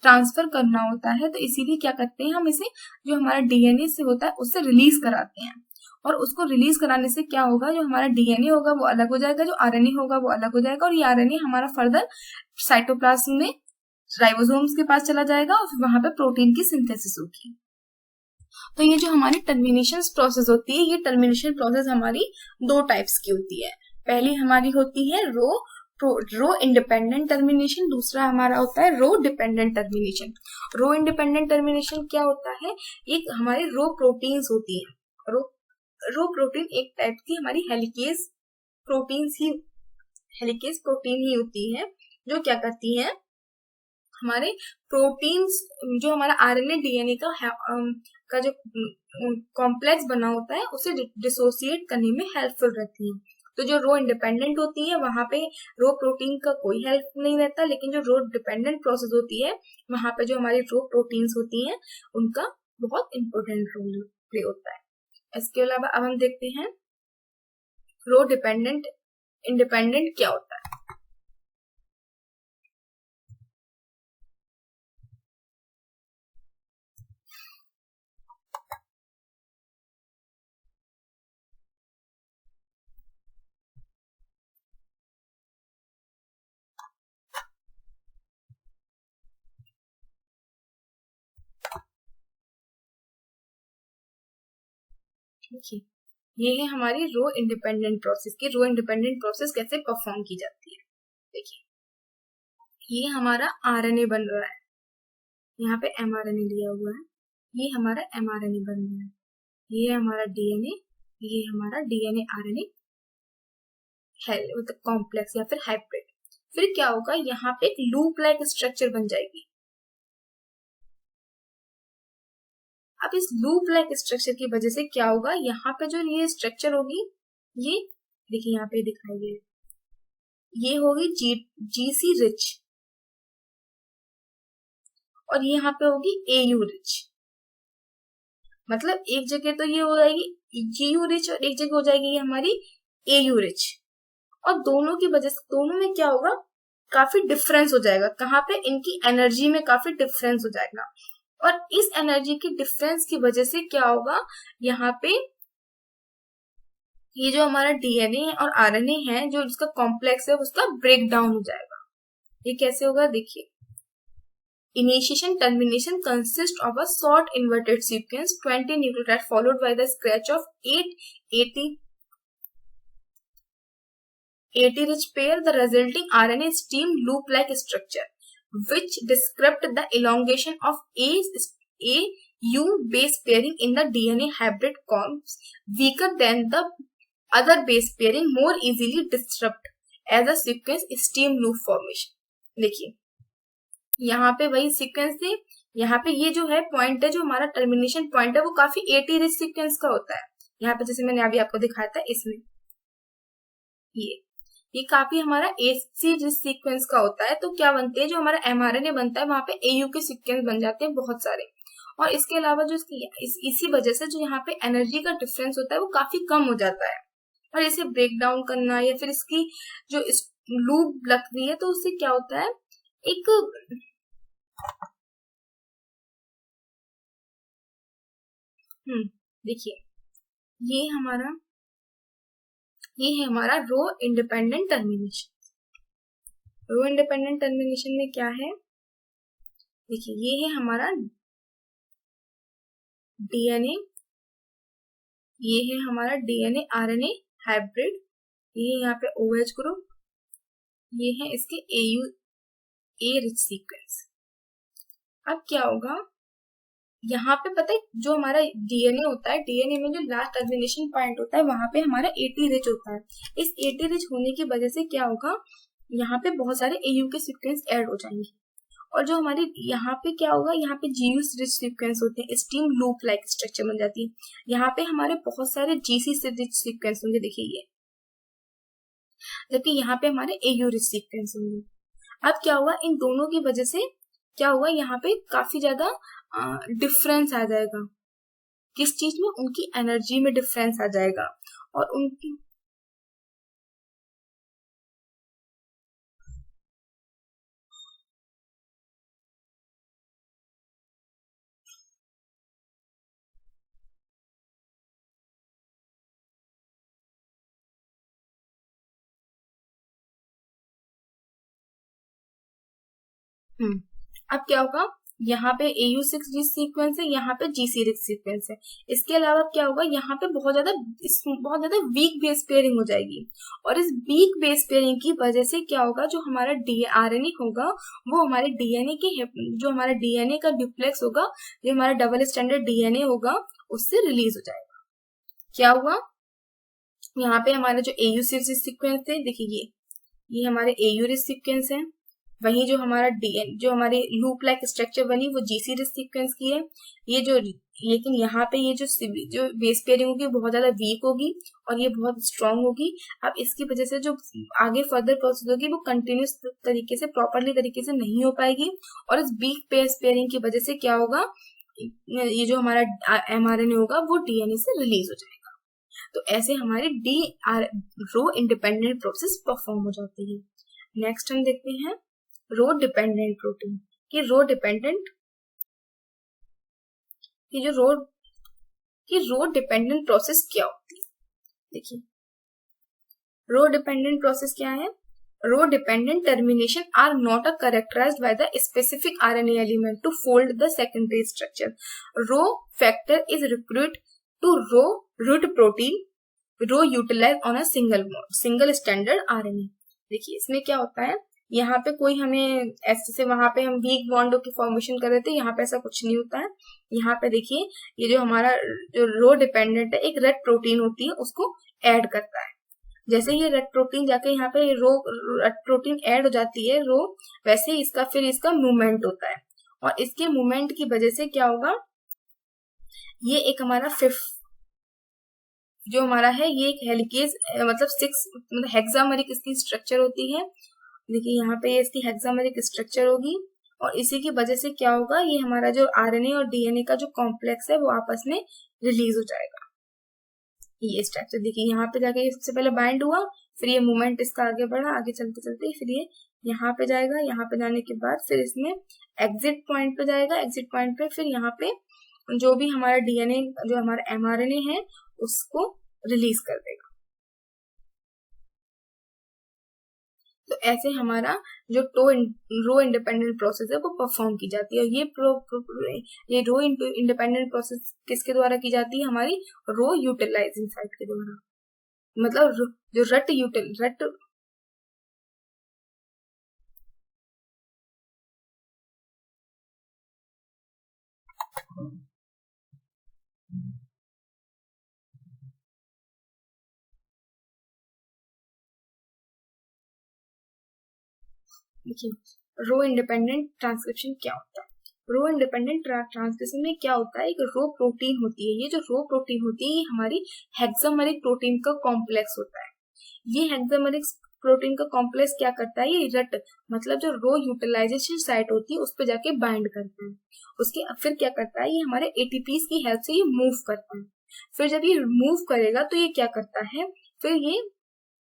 ट्रांसफर करना होता है। तो इसीलिए क्या करते हैं, हम इसे जो हमारा डीएनए से होता है उससे रिलीज कराते हैं, और उसको रिलीज कराने से क्या होगा, जो हमारा डीएनए होगा वो अलग हो जाएगा, जो आरएनए होगा वो अलग हो जाएगा, और ये आरएनए हमारा फर्दर साइटोप्लाज्म में राइबोसोम्स के पास चला जाएगा और वहां पे प्रोटीन की सिंथेसिस होगी। तो ये जो हमारी टर्मिनेशन प्रोसेस होती है, ये टर्मिनेशन प्रोसेस हमारी दो टाइप्स की होती है। पहली हमारी होती है रो इंडिपेंडेंट टर्मिनेशन, दूसरा हमारा होता है रो डिपेंडेंट टर्मिनेशन। रो इंडिपेंडेंट टर्मिनेशन क्या होता है, एक हमारी रो प्रोटीन्स होती है। रो प्रोटीन एक टाइप की हमारी हेलिकेज प्रोटीन ही होती है, जो क्या करती है, हमारे प्रोटीन्स, जो हमारा आरएनए डीएनए का जो कॉम्प्लेक्स बना होता है उसे डिसोसिएट करने में हेल्पफुल रहती है। तो जो रो इंडिपेंडेंट होती है वहां पे रो प्रोटीन का कोई हेल्प नहीं रहता, लेकिन जो रो डिपेंडेंट प्रोसेस होती है वहां पे जो हमारी रो प्रोटीन्स होती हैं उनका बहुत इंपॉर्टेंट रोल प्ले होता है। इसके अलावा अब हम देखते हैं रो डिपेंडेंट इंडिपेंडेंट क्या होता है। देखिए, ये है हमारी रो इंडिपेंडेंट प्रोसेस की रो इंडिपेंडेंट प्रोसेस कैसे परफॉर्म की जाती है। देखिए, ये हमारा आरएनए बन रहा है, यहाँ पे एमआरएनए लिया हुआ है, ये हमारा एमआरएनए बन रहा है, ये है हमारा डीएनए, ये हमारा डीएनए आरएनए कॉम्प्लेक्स या फिर हाइब्रिड। फिर क्या होगा, यहाँ पे एक लूप लाइक स्ट्रक्चर बन जाएगी। अब इस लूप लाइक स्ट्रक्चर की वजह से क्या होगा, यहाँ पे जो ये स्ट्रक्चर होगी, ये देखिए यहाँ पे दिखाई ये होगी जीसी रिच, और यहाँ पे होगी एयू रिच। मतलब एक जगह तो ये हो जाएगी जीयू रिच और एक जगह हो जाएगी ये हमारी एयू रिच, और दोनों की वजह से दोनों में क्या होगा, काफी डिफरेंस हो जाएगा। कहाँ पे, इनकी एनर्जी में काफी डिफरेंस हो जाएगा, और इस एनर्जी की डिफरेंस की वजह से क्या होगा, यहाँ पे ये जो हमारा डीएनए और आरएनए है, जो इसका कॉम्प्लेक्स है उसका ब्रेक डाउन हो जाएगा। ये कैसे होगा, देखिए, initiation termination consist of a short inverted sequence 20 nucleotide followed by the scratch of 8 80 rich pair, the resulting RNA stream loop-like structure, which described the elongation of A U base pairing in the DNA hybrid forms weaker than the other base pairing, more easily disrupt as a sequence stream loop formation। देखिए, यहाँ पे वही sequence थी, यहाँ पे ये जो है पॉइंट है, जो हमारा टर्मिनेशन पॉइंट है वो काफी 80 रिच सीक्वेंस का होता है, यहाँ पे जैसे मैंने अभी आपको दिखाया था इसमें ये ये काफी हमारा एसी जिस सीक्वेंस का होता है, तो क्या बनते हैं जो हमारा एमआरएनए बनता है वहां पे एयू के सीक्वेंस बन जाते हैं बहुत सारे। और इसके अलावा जो इसी वजह से जो यहाँ पे एनर्जी का डिफरेंस होता है वो काफी कम हो जाता है। और इसे ब्रेक डाउन करना या फिर इसकी जो लूप लग रही है तो उससे क्या होता है, एक देखिए ये है हमारा रो इंडिपेंडेंट टर्मिनेशन। रो इंडिपेंडेंट टर्मिनेशन में क्या है, देखिए ये है हमारा डीएनए, ये है हमारा डीएनए आरएनए हाइब्रिड, ये यहाँ पे ओएच ग्रुप, ये है इसके एयू ए रिच सीक्वेंस। अब क्या होगा, यहाँ पे पता है जो हमारा डीएनए होता है, डीएनए में जो लास्ट टर्मिनेशन पॉइंट होता है वहां पे हमारा एटी रिच होता है। इस एटी रिच होने की वजह से क्या होगा, यहाँ पे बहुत सारे एयू के सीक्वेंस ऐड हो जाएंगे। और जो हमारे यहाँ पे क्या होगा, यहाँ पे जीयू रिच सीक्वेंस होते हैं, स्टीम लूप लाइक स्ट्रक्चर बन जाती है। यहाँ पे हमारे बहुत सारे जीसी से रिच सीक्वेंस होंगे, देखिए ये, जबकि यहाँ पे हमारे एयू रिच सीक्वेंस होंगे। अब क्या हुआ, इन दोनों की वजह से क्या हुआ, यहाँ पे काफी ज्यादा डिफरेंस आ जाएगा। किस चीज में, उनकी एनर्जी में डिफरेंस आ जाएगा। और उनकी अब क्या होगा, यहाँ पे AU6 जिस सीक्वेंस है, यहाँ पे GC6 सीक्वेंस है। इसके अलावा क्या होगा, यहाँ पे बहुत ज्यादा वीक बेस पेयरिंग हो जाएगी। और इस वीक बेस पेयरिंग की वजह से क्या होगा, जो हमारा आरएनए होगा वो हमारे डीएनए के, जो हमारा डीएनए का ड्यूप्लेक्स होगा, जो हमारा डबल स्टैंडर्ड डीएनए होगा, उससे रिलीज हो जाएगा। क्या हुआ, यहाँ पे हमारे जो AU6 सीक्वेंस थे, देखिए ये हमारे AU सीक्वेंस है। वहीं जो हमारा जो हमारी लूप लाइक स्ट्रक्चर बनी वो जीसी सीक्वेंस की है। ये जो, लेकिन यहाँ पे ये जो बेस पेयरिंग होगी बहुत ज्यादा वीक होगी और ये बहुत स्ट्रांग होगी। अब इसकी वजह से जो आगे फर्दर प्रोसेस होगी वो कंटिन्यूस तरीके से, प्रॉपरली तरीके से नहीं हो पाएगी। और इस वीक बेस पेयरिंग की वजह से क्या होगा, ये जो हमारा एमआरएनए होगा वो डीएनए से रिलीज हो जाएगा। तो ऐसे हमारी रो इंडिपेंडेंट प्रोसेस परफॉर्म हो जाती है। नेक्स्ट हम देखते हैं रो डिपेंडेंट प्रोटीन। कि rho dependent rho dependent process क्या होती है, देखिए रो डिपेंडेंट प्रोसेस क्या है। Rho dependent termination are not characterized by the specific RNA element to fold the secondary structure. Rho factor is recruited to Rho root protein, Rho utilized on a single standard RNA। देखिए इसमें क्या होता है, यहाँ पे कोई हमें ऐसे से, वहां पे हम वीक बॉन्डों की फॉर्मेशन कर रहे थे, यहाँ पे ऐसा कुछ नहीं होता है। यहाँ पे देखिए ये जो हमारा जो रो डिपेंडेंट है, एक रेड प्रोटीन होती है उसको ऐड करता है। जैसे ये रेड प्रोटीन जाके यहाँ पे रेड प्रोटीन ऐड हो जाती है रो, वैसे इसका मूवमेंट होता है। और इसके मूवमेंट की वजह से क्या होगा, ये एक हमारा फिफ्थ जो हमारा है, ये एक हेलिकेज मतलब 6 हेक्सामेरिक इसकी स्ट्रक्चर होती है। देखिए यहाँ पे इसकी हेक्सामेरिक स्ट्रक्चर होगी और इसी की वजह से क्या होगा, ये हमारा जो आरएनए और डीएनए का जो कॉम्प्लेक्स है वो आपस में रिलीज हो जाएगा। ये स्ट्रक्चर देखिए यहाँ पे जाके सबसे पहले बाइंड हुआ, फिर ये मूवमेंट इसका आगे बढ़ा, आगे चलते चलते फिर ये यहाँ पे जाएगा, यहाँ पे जाने के बाद फिर इसमें एग्जिट पॉइंट पे जाएगा, एग्जिट पॉइंट पे फिर यहाँ पे जो भी हमारा डीएनए, जो हमारा एमआरएनए है उसको रिलीज कर देगा। तो ऐसे हमारा जो रो इंडिपेंडेंट प्रोसेस है वो परफॉर्म की जाती है। और ये रो इंडिपेंडेंट प्रोसेस किसके द्वारा की जाती है, हमारी रो यूटिलाइजिंग साइट के द्वारा। मतलब जो रट देखिए रो इंडिपेंडेंट ट्रांसक्रिप्शन क्या होता है। रो इंडिपेंडेंट ट्रांसलेशन में क्या होता है, एक रो प्रोटीन होती है। ये जो रो प्रोटीन होती है ये हमारी हेक्सामेरिक प्रोटीन का कॉम्प्लेक्स होता है। ये हेक्सामेरिक प्रोटीन का कॉम्प्लेक्स क्या करता है, ये रट मतलब जो रो यूटिलाइजेशन साइट होती है उस पर जाके बाइंड करता है। उसके फिर क्या करता है, ये हमारे एटीपीज की हेल्प से ये मूव करता है। फिर जब ये मूव करेगा तो ये क्या करता है, फिर ये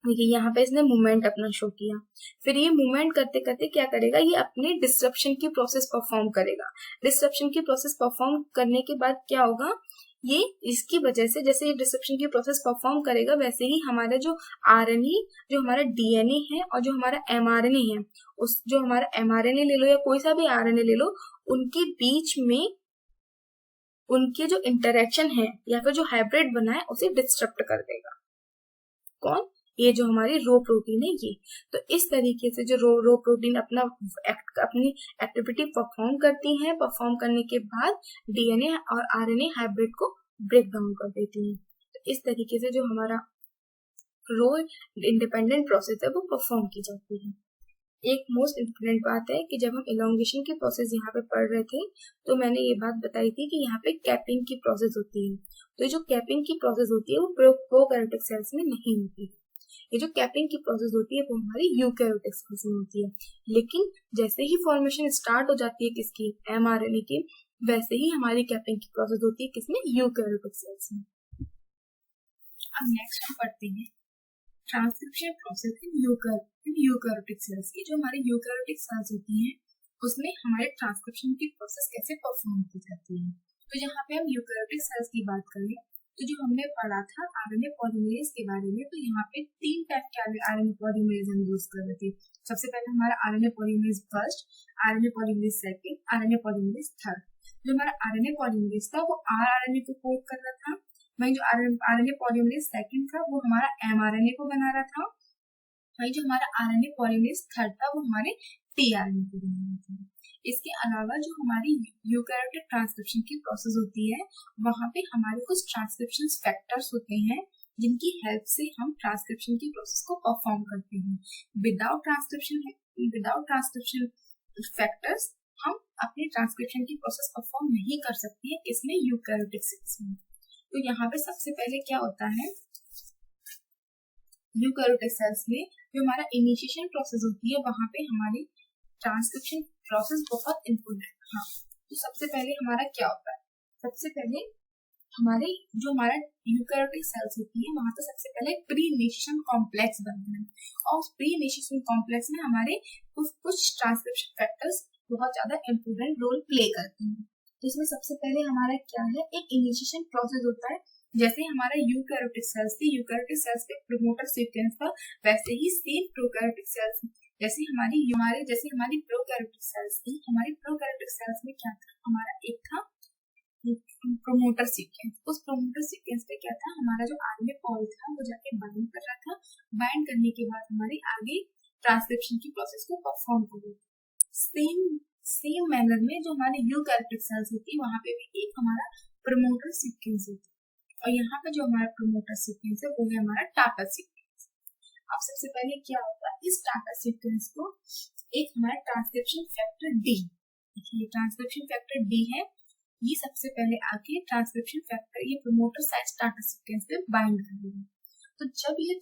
देखिए यहाँ पे इसने मूवमेंट अपना शो किया। फिर ये मूवमेंट करते करते क्या करेगा, ये अपने डिस्ट्रप्शन की प्रोसेस परफॉर्म करेगा। डिस्ट्रप्शन की प्रोसेस परफॉर्म करने के बाद क्या होगा, ये इसकी वजह से जैसे ये डिस्ट्रप्शन की प्रोसेस परफॉर्म करेगा वैसे ही हमारा जो आरएनए, जो हमारा डीएनए है और जो हमारा एमआरएनए है, उस जो हमारा एमआरएनए ले लो या कोई सा भी आरएनए ले लो, उनके बीच में उनके जो इंटरेक्शन है या फिर जो हाइब्रिड बना है उसे डिस्टर्ब कर देगा। कौन, ये जो हमारी रो प्रोटीन है ये। तो इस तरीके से जो रो प्रोटीन अपनी एक्टिविटी परफॉर्म करती है, परफॉर्म करने के बाद डीएनए और आरएनए हाइब्रिड को ब्रेक डाउन कर देती है। तो इस तरीके से जो हमारा रो इंडिपेंडेंट प्रोसेस है वो परफॉर्म की जाती है। एक मोस्ट इम्पोर्टेंट बात है कि जब हम इलोंगेशन की प्रोसेस यहाँ पे पढ़ रहे थे तो मैंने ये बात बताई थी कि यहाँ पे कैपिंग की प्रोसेस होती है। तो ये जो कैपिंग की प्रोसेस होती है वो प्रोकैरियोटिक सेल्स में नहीं होती। ये जो कैपिंग की प्रोसेस होती है वो हमारी यूकैरियोटिक सेल्स में होती है। लेकिन जैसे ही फॉर्मेशन स्टार्ट हो जाती है किसकी, एमआरएनए की, वैसे ही हमारी कैपिंग की प्रोसेस होती है किसमें, यूकैरियोटिक सेल्स में। अब नेक्स्ट हम पढ़ते हैं transcription process in eukaryotic sales की। जो हमारी यूकैरियोटिक सेल्स होती हैं उसमें हमारे ट्रांसक्रिप्शन की प्रोसेस कैसे परफॉर्म की जाती है। तो यहाँ पे हम यूकैरियोटिक सेल्स की बात करें तो जो हमने पढ़ा था आरएनए पॉलीमरेज के बारे में, तो यहाँ पे 3 टाइप के आरएनए पॉलीमरेज हम यूज कर रहे थे। सबसे पहले हमारा RNA polymerase first, RNA polymerase second, RNA polymerase third. जो हमारा आरएनए पॉलीमरेज था वो आरएनए को कोड कर रहा था, वही जो आरएनए पॉलीमरेज सेकंड था वो हमारा एमआरएनए को बना रहा था, वही जो हमारा आरएनए पॉलीमरेज थर्ड था वो हमारे टीआरएनए को बना रहा था। इसके अलावा जो हमारी यूकैरियोटिक ट्रांसक्रिप्शन की प्रोसेस होती है वहां पे हमारे कुछ ट्रांसक्रिप्शन फैक्टर्स होते हैं जिनकी हेल्प से हम ट्रांसक्रिप्शन की प्रोसेस को परफॉर्म करते हैं। विदाउट ट्रांसक्रिप्शन फैक्टर्स हम अपनी ट्रांसक्रिप्शन की प्रोसेस परफॉर्म नहीं कर सकते हैं, इसमें यूकैरियोटिक सेल्स में। तो यहाँ पे सबसे पहले क्या होता है, यूकैरियोटिक सेल्स में जो हमारा इनिशिएशन प्रोसेस होती है वहां पे हमारी ट्रांसक्रिप्शन प्रोसेस बहुत इम्पोर्टेंट। हाँ, तो सबसे पहले हमारा क्या होता है, सबसे पहले हमारे जो हमारा यूकैरियोटिक सेल्स होती है वहां पे सबसे पहले प्री इनिशिएशन कॉम्प्लेक्स बनते हैं और उस प्री इनिशिएशन कॉम्प्लेक्स में हमारे कुछ ट्रांसक्रिप्शन फैक्टर्स बहुत ज्यादा इम्पोर्टेंट रोल प्ले करते हैं। तो इसमें सबसे पहले हमारा क्या है, एक इनिशिएशन प्रोसेस होता है। जैसे हमारा यूकैरियोटिक सेल्स थी, यूकैरियोटिक सेल्स पे प्रोमोटर सीक्वेंस था, वैसे ही सेम प्रोकैरियोटिक सेल्स जैसे हमारी प्रोकैरियोटिक सेल्स थी, हमारी प्रोकैरियोटिक सेल्स में क्या था, हमारा एक था प्रोमोटर सीक्वेंस। उस प्रोमोटर सीक्वेंस पे क्या था, हमारा जो आरएनए पॉल था वो जाके बाइंड कर रहा था, बाइंड करने के बाद हमारी आगे ट्रांसक्रिप्शन की प्रोसेस को परफॉर्म कर रही थी। सेम मैनर में जो हमारी यूकैरियोटिक सेल्स होती है वहां पे भी एक हमारा प्रोमोटर सीक्वेंस होता है और यहाँ पे जो हमारा प्रोमोटर सीक्वेंस है वो है हमारा टाटा सीक्वेंस। अब सबसे पहले क्या होगा, इस टाटा सीक्वेंस को एक हमारा ट्रांसक्रिप्शन फैक्टर डी, देखिए ट्रांसक्रिप्शन फैक्टर डी है, ये सबसे पहले आके ट्रांसक्रिप्शन फैक्टर ये प्रोमोटर साइट टाटा सीक्वेंस पे बाइंड कर देगा। तो जब ये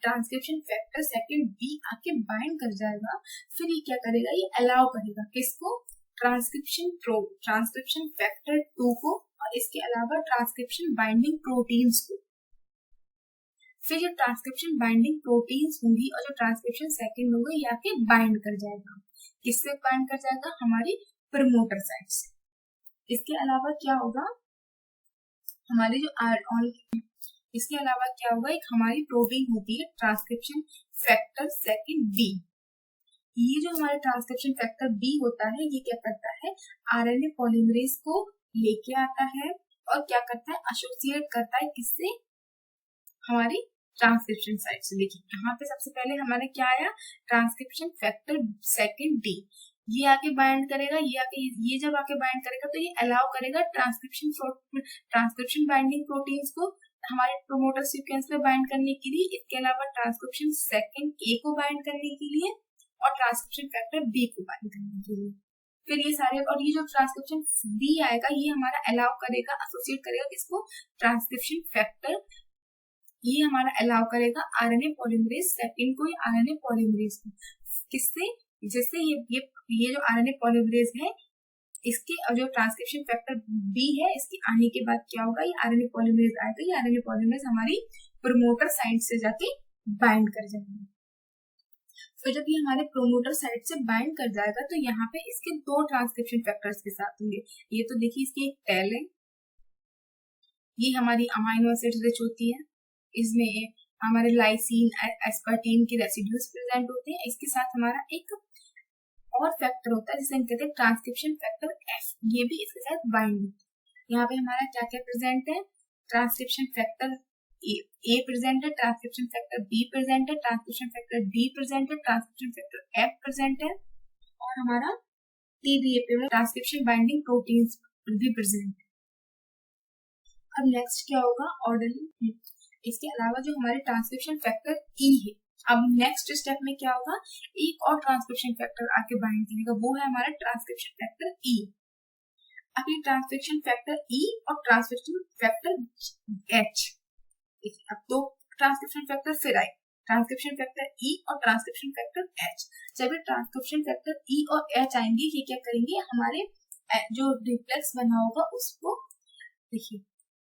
ट्रांसक्रिप्शन फैक्टर सेकंड बी आके बाइंड कर जाएगा, फिर ये क्या करेगा, ये अलाउ करेगा किसको, ट्रांसक्रिप्शन फैक्टर 2 को और इसके अलावा ट्रांसक्रिप्शन बाइंडिंग प्रोटीन्स को। फिर जो ट्रांसक्रिप्शन बाइंडिंग प्रोटीन्स होंगी और जो ट्रांसक्रिप्शन सेकंड होगा ये आके बाइंड कर जाएगा, किससे बाइंड कर जाएगा, हमारी प्रमोटर साइट से। इसके अलावा क्या होगा, हमारी जो इसके अलावा क्या होगा, एक हमारी प्रोटीन होती है ट्रांसक्रिप्शन फैक्टर सेकंड बी। ये जो हमारा ट्रांसक्रिप्शन फैक्टर बी होता है ये क्या करता है, आरएनए पॉलीमरेज को लेके आता है और क्या करता है, एसोसिएट करता है किससे, हमारी ट्रांसक्रिप्शन साइट से। देखिए यहाँ पे सबसे पहले हमारे क्या आया, ट्रांसक्रिप्शन फैक्टर सेकंड डी, ये आके बाइंड करेगा, ये जब आके बाइंड करेगा तो ये अलाउ करेगा ट्रांसक्रिप्शन बाइंडिंग प्रोटीन्स को हमारे प्रोमोटर सीक्वेंस पे बाइंड करने के लिए, इसके अलावा ट्रांसक्रिप्शन सेकंड ए को बाइंड करने के लिए और ट्रांसक्रिप्शन फैक्टर बी को बाइंड करने के लिए। फिर ये सारे, और ये जो ट्रांसक्रिप्शन बी आएगा ये हमारा अलाउ करेगा, एसोसिएट करेगा किसको, ट्रांसक्रिप्शन फैक्टर, ये हमारा अलाउ करेगा आरएनए पॉलीमरेज सेकंड को, आरएनए पॉलीमरेज को, किससे, जैसे ये जो आरएनए पॉलीमरेज है इसके जो ट्रांसक्रिप्शन फैक्टर बी है इसके आने के बाद क्या होगा, ये आरएनए पॉलीमरेज आएगा, ये आरएनए पॉलीमरेज हमारी प्रोमोटर साइट से जाके बाइंड कर जाएंगे। तो जब ये हमारे प्रोमोटर साइट से बाइंड कर जाएगा तो यहाँ पे इसके दो ट्रांसक्रिप्शन फैक्टर्स के साथ होंगे। ये तो देखिए इसकी एक टेल है, ये हमारी अमाइनो एसिड रिच होती है, इसमें हमारे लाइसिन एस्पर्टीन के रेसिड्यूज प्रेजेंट होते हैं। इसके साथ हमारा एक और फैक्टर होता है जिसे हम कहते हैं ट्रांसक्रिप्शन फैक्टर एफ, ये भी इसके साथ बाइंड होता है। यहाँ पे हमारा क्या क्या प्रेजेंट है, ट्रांसक्रिप्शन फैक्टर ए प्रेजेंट है, ट्रांसक्रिप्शन फैक्टर बी प्रेजेंट है, ट्रांसक्रिप्शन फैक्टर डी प्रेजेंट है, ट्रांसक्रिप्शन फैक्टर एफ प्रेजेंट है, और हमारा टीडीएपी में ट्रांसक्रिप्शन बाइंडिंग प्रोटीन्स भी प्रेजेंट है। अब नेक्स्ट क्या होगा, ऑर्डरली। इसके अलावा जो हमारे ट्रांसक्रिप्शन फैक्टर ई है, अब नेक्स्ट स्टेप में क्या होगा, एक और ट्रांसक्रिप्शन फैक्टर आके बाइंड करेगा, वो है हमारा ट्रांसक्रिप्शन फैक्टर ई। अब ये ट्रांसक्रिप्शन फैक्टर ई और ट्रांसक्रिप्शन फैक्टर एच, अब दो ट्रांसक्रिप्शन फैक्टर फिर आए, ट्रांसक्रिप्शन फैक्टर ई और ट्रांसक्रिप्शन फैक्टर एच। जब ये ट्रांसक्रिप्शन फैक्टर ई और एच आएंगे, ये क्या करेंगे, हमारे जो रिफ्लेक्स बना होगा उसको, देखिए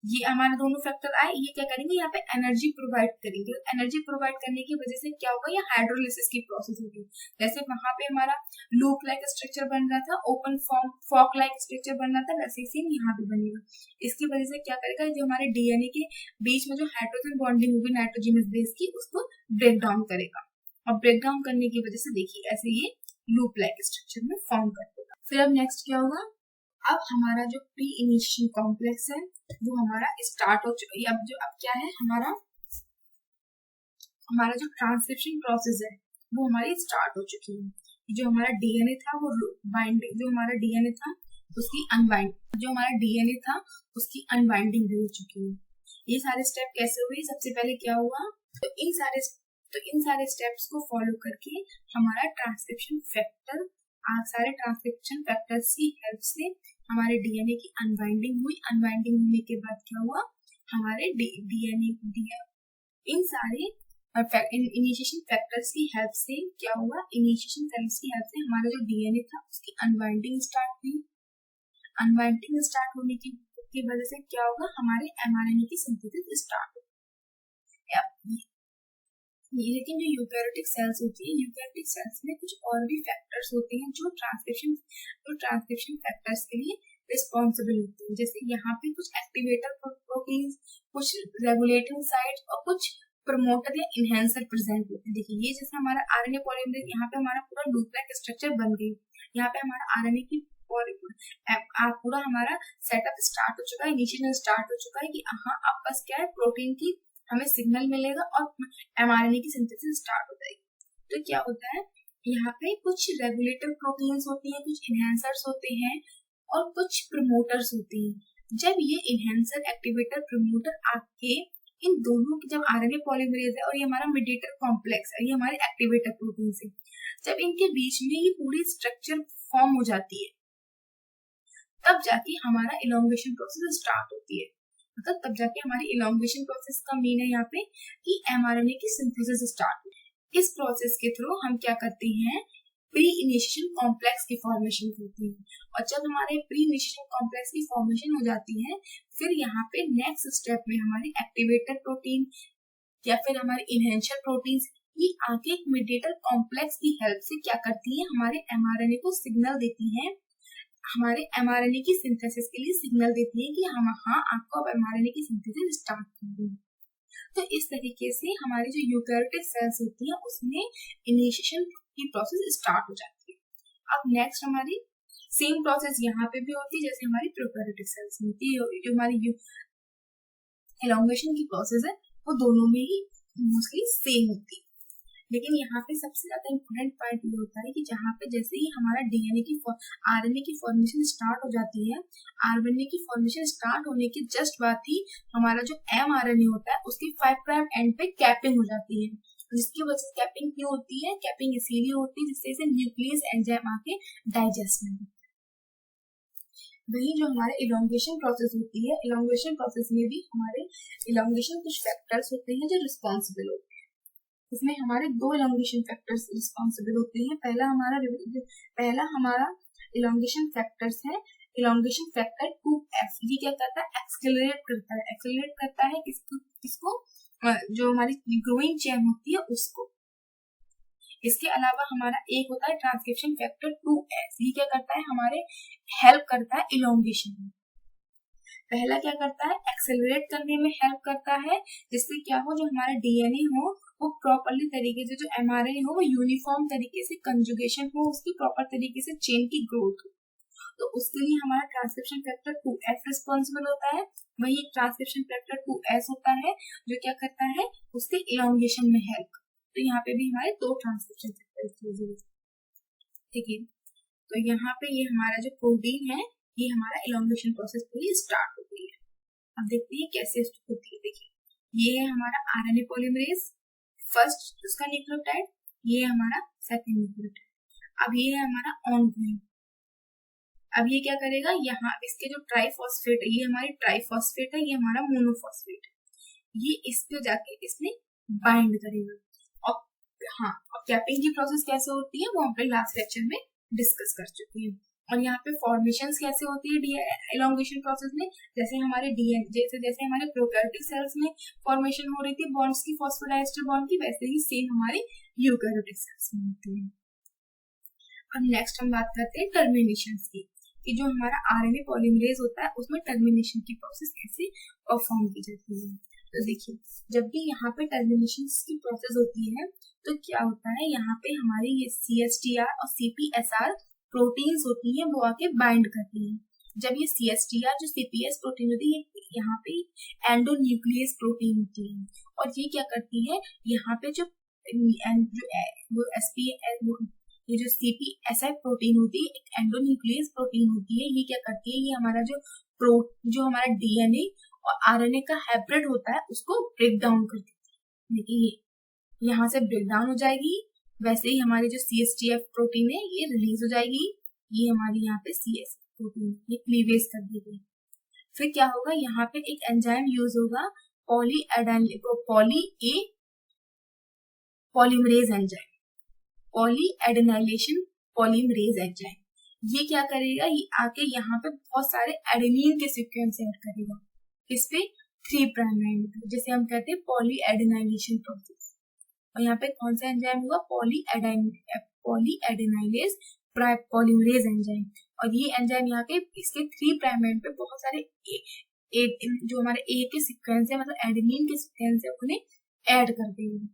ये हमारे दोनों फैक्टर आए, ये क्या करेंगे, यहाँ पे एनर्जी प्रोवाइड करेंगे। एनर्जी प्रोवाइड करने की वजह से क्या होगा, ये हाइड्रोलिसिस की प्रोसेस होगी। जैसे वहां पे हमारा लूप लाइक स्ट्रक्चर बन रहा था, open form fork like structure बन रहा था, वैसे ही सेम यहाँ पे बनेगा। इसकी वजह से क्या करेगा, जो हमारे डीएनए के बीच में जो हाइड्रोजन बॉन्डिंग होगी नाइट्रोजनस बेस की, उसको ब्रेक डाउन करेगा, और ब्रेक डाउन करने की वजह से देखिए ऐसे ये लूप लाइक स्ट्रक्चर में फॉर्म कर देगा। फिर अब नेक्स्ट क्या होगा, अब हमारा जो प्री इनिशिएशन कॉम्प्लेक्स है वो हमारा स्टार्ट हो चुका है। अब क्या है, हमारा जो ट्रांसक्रिप्शन प्रोसेस है वो हमारी स्टार्ट हो चुकी है। जो हमारा डीएनए था वो बाइंडिंग, जो हमारा डीएनए था उसकी अनबाइंडिंग भी हो चुकी है। ये सारे स्टेप कैसे हुए, सबसे पहले क्या हुआ, तो इन सारे स्टेप्स को फॉलो करके हमारा ट्रांसक्रिप्शन फैक्टर, सारे ट्रांसक्रिप्शन फैक्टर्स की हेल्प से हमारे डीएनए की अनबाइंडिंग हुई। अनबाइंडिंग होने के बाद क्या हुआ, हमारे डीएनए इन सारे इनिशिएशन फैक्टर्स की हेल्प से क्या हुआ, इनिशिएशन फैक्टर्स की हेल्प से हमारा जो डीएनए था उसकी अनबाइंडिंग स्टार्ट हुई। अनबाइंडिंग स्टार्ट होने की वजह से क्या होगा, हमारे एमआरएनए की सिंथेसिस स्टार्ट होगी। लेकिन जो यूकैरियोटिक सेल्स होती है, यूकैरियोटिक सेल्स में कुछ और भी फैक्टर्स होते हैं जो ट्रांसक्रिप्शन फैक्टर्स के लिए रिस्पॉन्सिबल होते हैं। जैसे यहाँ पे कुछ एक्टिवेटर प्रोटीन्स, कुछ रेगुलेटिंग साइट्स और कुछ प्रमोटर या इनहेंसर प्रेजेंट होते हैं। देखिए ये जैसे हमारा आरएनए पॉलीमरेज, यहाँ पे हमारा पूरा लूप लाइक स्ट्रक्चर बन गई, यहाँ पे हमारा आरएनए की पूरा हमारा सेटअप स्टार्ट हो चुका है, इनिशिएशन स्टार्ट हो चुका है कि हाँ अब बस क्या है, प्रोटीन की हमें सिग्नल मिलेगा और एमआरएनए की सिंथेसिस स्टार्ट हो जाएगी। तो क्या होता है, यहाँ पे कुछ रेगुलेटर प्रोटीन्स होती हैं, कुछ इनहेंसर्स होते हैं और कुछ प्रमोटर्स होते हैं। जब ये इनहेंसर, एक्टिवेटर, प्रमोटर आके इन दोनों की, जब आरएनए पॉलीमरेज है और ये हमारा मीडिएटर कॉम्प्लेक्स है, ये हमारे एक्टिवेटर प्रोटीन है, जब इनके बीच में ये पूरी स्ट्रक्चर फॉर्म हो जाती है तब जाके हमारा इलोंगेशन प्रोसेस स्टार्ट होती है। मतलब तब जाके हमारी इलोंगेशन प्रोसेस का मीन है यहाँ पे कि एमआरएनए की सिंथेसिस स्टार्ट होती है। इस प्रोसेस के थ्रू हम क्या करते हैं, प्री इनिशिएशन कॉम्प्लेक्स की फॉर्मेशन होती है। और जब हमारे प्री इनिशिएशन कॉम्प्लेक्स की फॉर्मेशन हो जाती है, फिर यहाँ पे नेक्स्ट स्टेप में हमारी एक्टिवेटर प्रोटीन या फिर हमारे इनहेंसर प्रोटीन ये आगे एक मीडिएटर कॉम्प्लेक्स की हेल्प से क्या करती है, हमारे एमआरएनए को सिग्नल देती है, हमारे एमआरएनए की सिंथेसिस के लिए सिग्नल देती है कि हम हाँ आपको अब एमआरएनए की सिंथेसिस स्टार्ट करनी है। तो इस तरीके से हमारी जो यूकैरियोटिक सेल्स होती है उसमें इनिशिएशन की प्रोसेस स्टार्ट हो जाती है। अब नेक्स्ट हमारी सेम प्रोसेस यहाँ पे भी होती है जैसे हमारी प्रोकैरियोटिक सेल्स होती है। जो हमारी एलोंगेशन की प्रोसेस है वो दोनों में ही मोस्टली सेम होती है। लेकिन यहाँ पे सबसे ज्यादा इम्पोर्टेंट पॉइंट ये होता है कि जहाँ पे जैसे ही हमारा डीएनए की आरएनए की फॉर्मेशन स्टार्ट हो जाती है, आरएनए की फॉर्मेशन स्टार्ट होने के जस्ट बाद ही हमारा जो एमआरएनए होता है उसकी 5 प्राइम एंड पे कैपिंग हो जाती है। जिसकी वजह से कैपिंग क्यों होती है, कैपिंग इसीलिए होती है जिससे इसे न्यूक्लियस एंजाइम आके डाइजेस्ट में। वही जो हमारे इलोंगेशन प्रोसेस होती है, इलोंगेशन प्रोसेस में भी हमारे इलोंगेशन कुछ फैक्टर्स होते हैं जो रिस्पॉन्सिबल होते हैं। इसमें हमारे दो इलोंगेशन फैक्टर्स रिस्पॉन्सिबल होते हैं। पहला हमारा इलोंगेशन फैक्टर्स है इलोंगेशन फैक्टर 2f। ये क्या करता है, एक्सेलरेट करता है किसको जो हमारी ग्रोइंग चेन होती है उसको। इसके अलावा हमारा एक होता है ट्रांसक्रिप्शन फैक्टर 2s। ये क्या करता है, हमारे हेल्प करता है इलोंगेशन में। पहला क्या करता है, एक्सेलरेट करने में हेल्प करता है, जिससे क्या हो, जो हमारा डीएनए हो वो प्रॉपरली तरीके से, जो एमआरएनए हो वो यूनिफॉर्म तरीके से कंजुगेशन हो, उसकी प्रॉपर तरीके से चेन की ग्रोथ हो। तो उसके लिए हमारा ट्रांसक्रिप्शन फैक्टर 2f रिस्पॉन्सिबल होता है। वही ट्रांसक्रिप्शन फैक्टर 2s होता है जो क्या करता है, उसके इलोंगेशन में हेल्प। तो यहाँ पे भी हमारे दो ट्रांसक्रिप्शन फैक्टर, ठीक है। तो यहाँ पे ये हमारा जो प्रोटीन है ये हमारा इलोंगेशन प्रोसेस के लिए स्टार्ट होती है। अब देखते हैं कैसे होती है। देखिए, ये है हमारा आरएनए पॉलीमरेज, फर्स्ट उसका न्यूक्लियोटाइड, ये हमारा सेकंड न्यूक्लियोटाइड। अब ये है हमारा ऑनगोइंग। अब ये क्या करेगा, यहाँ इसके जो ट्राइफॉस्फेट है, ये हमारी ट्राइफॉस्फेट है, ये हमारा मोनोफॉस्फेट है, ये इस पे जाके इसमें बाइंड करेगा। और हाँ, और कैपिंग की प्रोसेस कैसे होती है वो हम अपने लास्ट लेक्चर में डिस्कस कर चुके हैं। और यहाँ पे फॉर्मेशंस कैसे होती है एलोंगेशन प्रोसेस में, जैसे हमारे डीएनए जैसे हमारे प्रोकैरियोटिक सेल्स में फॉर्मेशन हो रही थी बॉन्ड्स की, फॉस्फोडाइएस्टर बॉन्ड की, वैसे ही सेम हमारे यूकैरियोटिक सेल्स में होती है। अब नेक्स्ट हम बात करते हैं टर्मिनेशन की, कि जो हमारा आरएनए पॉलीमरेज होता है उसमें टर्मिनेशन की प्रोसेस कैसे परफॉर्म की जाती है। तो देखिए, जब भी यहाँ पे टर्मिनेशन की प्रोसेस होती है तो क्या होता है, यहाँ पे हमारी ये CSTR और CPSR प्रोटीन्स होती है वो आके बाइंड करती है। जब ये CSTR जो CPS प्रोटीन होती है, यहाँ पे एंडोन्यूक्लियस प्रोटीन होती है, और ये क्या करती है, यहाँ पे जो ये जो CPSI प्रोटीन होती है, एक एंडोन्यूक्लियस प्रोटीन होती है, ये क्या करती है, ये हमारा जो हमारा डीएनए और आरएनए का हाइब्रिड होता है उसको ब्रेक डाउन कर देती है। देखिए, ये यहाँ से ब्रेक डाउन हो जाएगी, वैसे ही हमारी जो CSTF प्रोटीन है ये रिलीज हो जाएगी। ये हमारी यहाँ पे CS प्रोटीन ये क्लीवेज कर दी गई। फिर क्या होगा, यहाँ पे एक एंजाइम यूज होगा, पॉलीमरेज एंजाइम, पॉलीएडेनाइलेशन पॉलीमरेज एंजाइम। ये क्या करेगा, ये आके यहाँ पे बहुत सारे एडेनिन के सीक्वेंस ऐड करेगा, इस पे 3 प्राइम एंड पे, जिसे हम कहते हैं पॉलीएडेनाइलेशन प्रोसेस। और यहाँ पे कौन सा एंजाइम होगा, पॉलीएडेनाइलेज पॉलीमरेज एंजाइम। और ये एंजाइम यहाँ पे इसके 3 प्राइम एंड पे बहुत सारे जो हमारे ए के सीक्वेंस है, मतलब एडेनिन के सीक्वेंस है, उन्हें ऐड कर देंगे।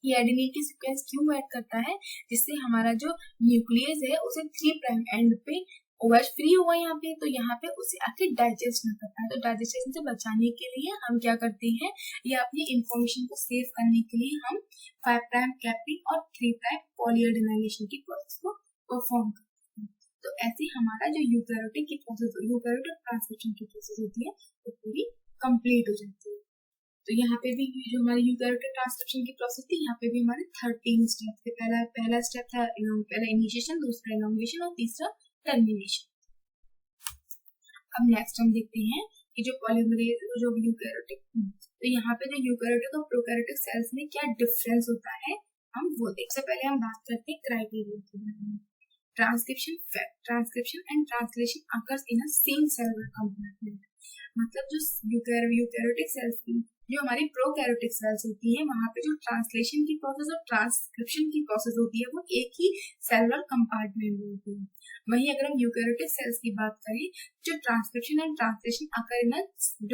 ये एडेनिन की सीक्वेंस क्यों ऐड करता है, जिससे हमारा जो न्यूक्लियस है उसे 3 प्राइम एंड पे OH फ्री हुआ यहाँ पे, तो यहाँ पे उसे आके डाइजेस्ट ना करता है। तो डाइजेशन से बचाने के लिए हम क्या करते हैं, या अपनी इंफॉर्मेशन को सेव करने के लिए हम 5 प्राइम कैपिंग और 3 प्राइम पॉलीएडेनाइलेशन की प्रोसेस को परफॉर्म करते हैं। तो ऐसे हमारा जो यूकैरियोटिक की प्रोसेस, यूकैरियोटिक ट्रांसक्रिप्शन की प्रोसेस होती है वो पूरी कंप्लीट हो जाती है। तो यहाँ पे भी जो हमारी यूकैरियोटिक ट्रांसक्रिप्शन की प्रोसेस थी, यहाँ पे भी हमारे 13 स्टेप थे। पहला स्टेप था पहला इनिशिएशन, दूसरा इलोंगेशन और तीसरा टर्मिनेशन। अब नेक्स्ट हम देखते हैं कि जो पॉलीमरेज जो यूकैरियोटिक, तो यहाँ पे जो यूकैरियोटिक और प्रोकैरियोटिक सेल्स में क्या डिफरेंस होता है हम वो देख। से पहले हम बात करते हैं क्राइटेरिया के बारे में। Transcription and translation occurs in a same cellular compartment. मतलब जो यूकैरियोटिक सेल्स की, जो हमारी प्रोकैरियोटिक सेल्स होती है, वहां पे जो ट्रांसलेशन की प्रोसेस और ट्रांसक्रिप्शन की प्रोसेस होती है वो एक ही सेलुलर कंपार्टमेंट में होती है। वहीं अगर हम यूकैरियोटिक सेल्स की बात करें, जो transcription and translation occur in a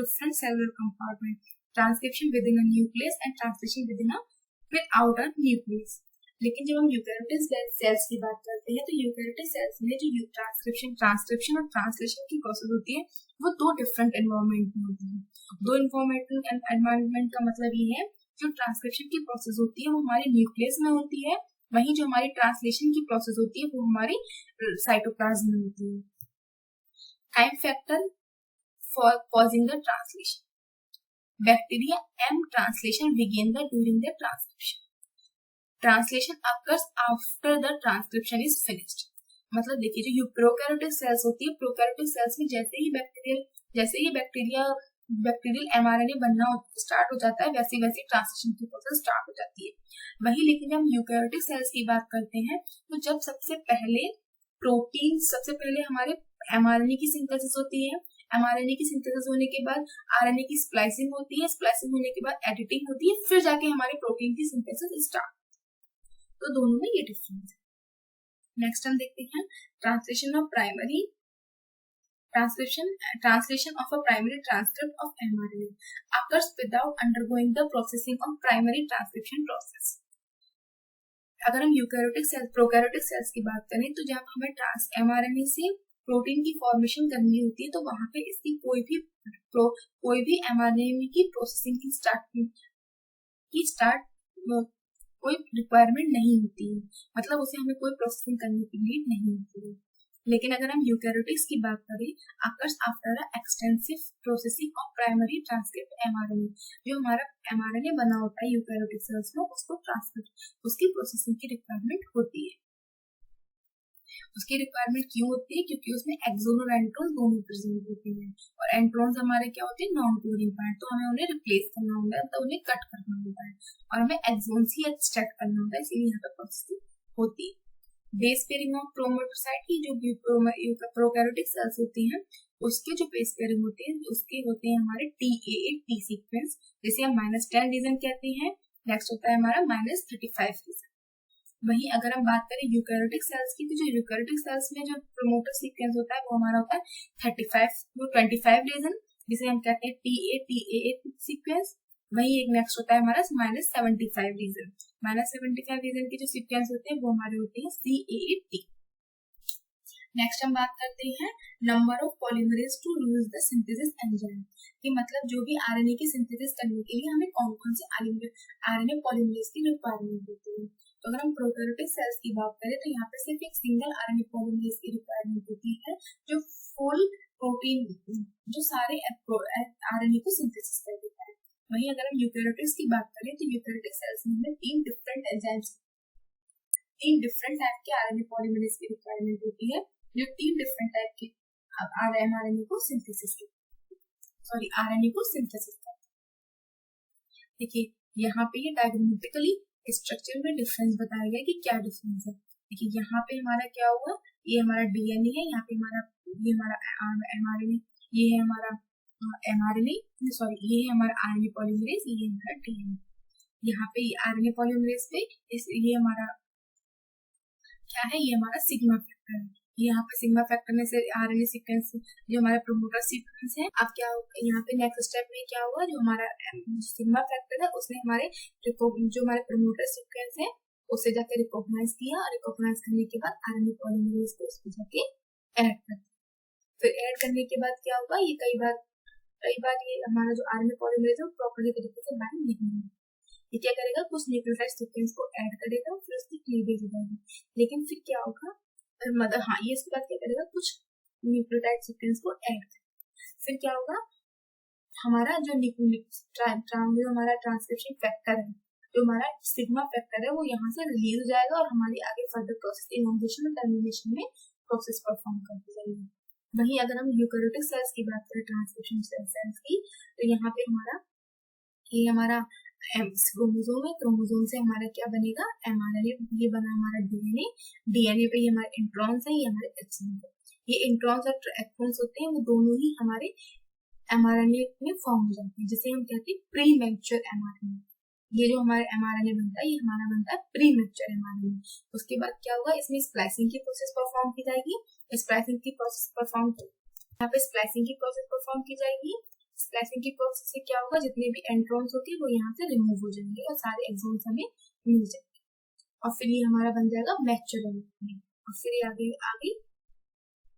different cellular compartment, transcription with in a nucleus and translation without a nucleus. लेकिन जब हम यूकैरियोटिक सेल्स की बात करते हैं, तो यूकैरियोटिक सेल्स में जो ट्रांसक्रिप्शन और ट्रांसलेशन की प्रोसेस होती है वो दो डिफरेंट एनवायरनमेंट में होती है। दो एनवायरनमेंट का मतलब ये है, जो ट्रांसक्रिप्शन की प्रोसेस होती है वो हमारे न्यूक्लियस में होती है, वहीं जो हमारी ट्रांसलेशन की प्रोसेस होती है वो हमारी साइटोप्लाज्म में होती है। Time factor for causing the translation, bacteria M translation begin during the transcription. Translation occurs after the transcription is finished. मतलब देखिए जो प्रोकैरियोटिक सेल्स होती है, प्रोकैरियोटिक सेल्स में जैसे ही बैक्टीरियल एमआरएनए बनना स्टार्ट हो जाता है, वैसे वैसे ट्रांसलेशन की प्रोसेस स्टार्ट हो जाती है। वही लेकिन जब हम यूकैरियोटिक सेल्स की बात करते हैं तो जब सबसे पहले हमारे एमआरएनए की सिंथेसिस होती है, एमआरएनए की सिंथेसिस होने के बाद आरएनए की स्प्लाइसिंग होती है, स्प्लाइसिंग होने के बाद एडिटिंग होती है, फिर जाके हमारे प्रोटीन की सिंथेसिस स्टार्ट। तो दोनों में ये डिफरेंस है। नेक्स्ट हम देखते हैं translation of a primary transcript of mRNA occurs without undergoing the processing of primary transcription process। अगर हम प्रोकैरियोटिक सेल्स की बात करें तो जब हमें एमआरएनए से प्रोटीन की फॉर्मेशन करनी होती है तो वहां पे इसकी कोई भी एमआरएनए की प्रोसेसिंग की स्टार्ट कोई रिक्वायरमेंट नहीं होती है, मतलब उसे हमें कोई प्रोसेसिंग करने की नीड नहीं होती है। लेकिन अगर हम यूकैरियोटिक्स की बात करें, occurs after a extensive processing of primary transcript mRNA, जो हमारा एमआरएनए बना होता है यूकैरियोटिक सेल्स में, उसकी प्रोसेसिंग की रिक्वायरमेंट होती है। उसकी रिक्वायरमेंट क्यों होती है? क्योंकि उसमें एक्सोन और एंट्रोन दोनों प्रेजेंट होते हैं, और एंट्रॉन्स हमारे क्या होते हैं? नॉन कोडिंग पार्ट, तो हमें उन्हें रिप्लेस करना होता है, तो उन्हें कट करना होता है, और हमें एक्सोन्स ही एक्सट्रैक्ट करना होता है, इसीलिए यहाँ पर प्रोसेसिंग होती है। बेस पेयरिंग ऑफ क्रोमैटोसाइट की जो प्रोकैरियोटिक सेल्स होती हैं, उसके जो बेस पेयरिंग होती है उसके होते हैं हमारे TA8T सीक्वेंस, जिसे हम -10 रीजन कहते हैं। नेक्स्ट होता है हमारा -35 रीजन। वहीं अगर हम बात करें यूकैरियोटिक सेल्स की, तो जो यूकैरियोटिक सेल्स में जो प्रमोटर सीक्वेंस होता है वो हमारा होता है 25 रीजन, जिसे हम कहते हैं TA8 सीक्वेंस। वही एक नेक्स्ट होता है हमारा -75 रीजन। -75 रीजन के जो सीक्वेंस होते हैं वो हमारे होते हैं CA8T। नेक्स्ट हम बात करते हैं number of polymerase to use the synthesis enzyme, कि मतलब जो भी आरएनए की सिंथेसिस करने के लिए हमें कौन कौन से आरएनए पॉलीमरेज की रिक्वायरमेंट होती है। तो अगर हम प्रोकैरियोटिक सेल्स की बात करें तो यहाँ पे सिर्फ एक सिंगल आरएनए पॉलीमरेज की रिक्वायरमेंट होती है, जो फुल प्रोटीन जो सारे आरएनए को सिंथेसिस कर देता है। वहीं अगर हम यूकैरियोटिक्स की बात करें तो यूकैरियोटिक सेल्स में हमें 3 डिफरेंट टाइप के आरएनए पॉलीमरेज की रिक्वायरमेंट होती है, जो 3 डिफरेंट टाइप के आरएनए को सिंथेसिस करते हैं। देखिए यहाँ पे ये डायग्रामेटिकली स्ट्रक्चर में डिफरेंस बताया गया कि क्या डिफरेंस है। देखिए यहाँ पे हमारा क्या हुआ, ये हमारा डीएनए है, यहाँ पे ये हमारा एमआरएनए, ये है हमारा एमआरएनए, सॉरी ये है हमारा आरएनए पॉलीमरेज, ये है हमारा डीएनए। यहाँ पे आरएनए पॉलीमरेज पे ये हमारा क्या है, ये हमारा सिग्मा फैक्टर है। यहाँ पे सिग्मा फैक्टर में से आरएनए सीक्वेंस जो हमारा प्रमोटर सीक्वेंस है, अब क्या होगा यहाँ पे नेक्स्ट स्टेप में क्या हुआ, जो हमारा सिग्मा फैक्टर है उसने जो हमारे प्रमोटर सीक्वेंस है उसे जाके रिकॉग्नाइज किया, और रिकॉग्नाइज करने के बाद आरएनए पॉलीमरेज को उसको जाके ऐड कर दिया। फिर ऐड करने के बाद क्या होगा, ये कई बार ये हमारा जो आरएनए पॉलीमरेज है प्रॉपर्ली तरीके से बाइंड नहीं होगा। ये क्या करेगा, कुछ न्यूक्लियोटाइड सीक्वेंस को ऐड करेगा, फिर उसकी क्लीवेज हो जाएगी। लेकिन फिर क्या होगा, ये इसके बाद क्या करेगा, कुछ न्यूक्लियोटाइड सीक्वेंस को ऐड करेगा। फिर क्या होगा, हमारा जो हमारा ट्रांसक्रिप्शन फैक्टर है, जो हमारा सिग्मा फैक्टर है, वो यहाँ से रिलीज हो जाएगा और हमारी आगे फर्दर प्रोसेस इनोवेशन और टर्मिनेशन में प्रोसेस परफॉर्म करती जाएगी। वहीं अगर हम यूकैरियोटिक सेल्स की बात करें, ट्रांसक्रिप्शन सेल्स की, तो यहाँ पे हमारा क्रोमोसोम है, क्रोमोसोम से हमारा क्या बनेगा, एमआरएनए, ये बना हमारा डीएनए पे ये हमारे इंट्रॉन्स है, ये हमारे एक्सॉन्स है। ये इंट्रॉन्स और एक्सॉन्स होते हैं, वो दोनों ही हमारे एमआरएनए में फॉर्म हो जाते हैं, जिसे हम कहते हैं प्री मैच्योर एमआरएनए। ये जो हमारा एमआरएनए बनता है, ये हमारा बनता है प्री मैच्योर एमआरएनए। उसके बाद क्या होगा, इसमें स्प्लाइसिंग की प्रोसेस परफॉर्म की जाएगी। स्प्लाइसिंग की प्रोसेस परफॉर्म की जाएगी। स्प्लाइसिंग की प्रोसेस से क्या होगा, जितने भी एंट्रॉन्स होते हैं वो यहाँ से रिमूव हो जाएंगे और सारे एक्सॉन्स हमें मिल जाएंगे, और फिर ये हमारा बन जाएगा मैच्योर एमआरएनए। और फिर ये आगे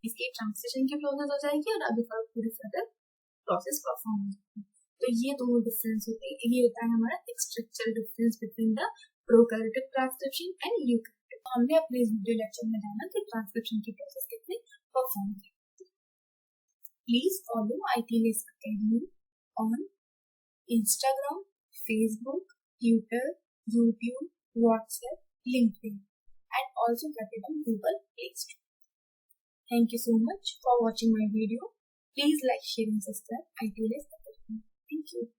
इसकी ट्रांसलेशन की प्रोसेस हो जाएगी और आगे पूरी फर्दर प्रोसेस परफॉर्म हो जाएगी। तो ये दोनों डिफरेंस होते हैं। ये होता है हमारा structural difference between the prokaryotic transcription and eukaryotic. तो हमने अपने इस वीडियो लेक्चर में जाना कि ट्रांसक्रिप्शन की प्रोसेस कैसे परफॉर्म की। Please follow ITLS Academy on Instagram, Facebook, Twitter, YouTube, WhatsApp, LinkedIn, and also get it on Google Play Store. Thank you so much for watching my video. Please like, share and subscribe. I do this. Thank you.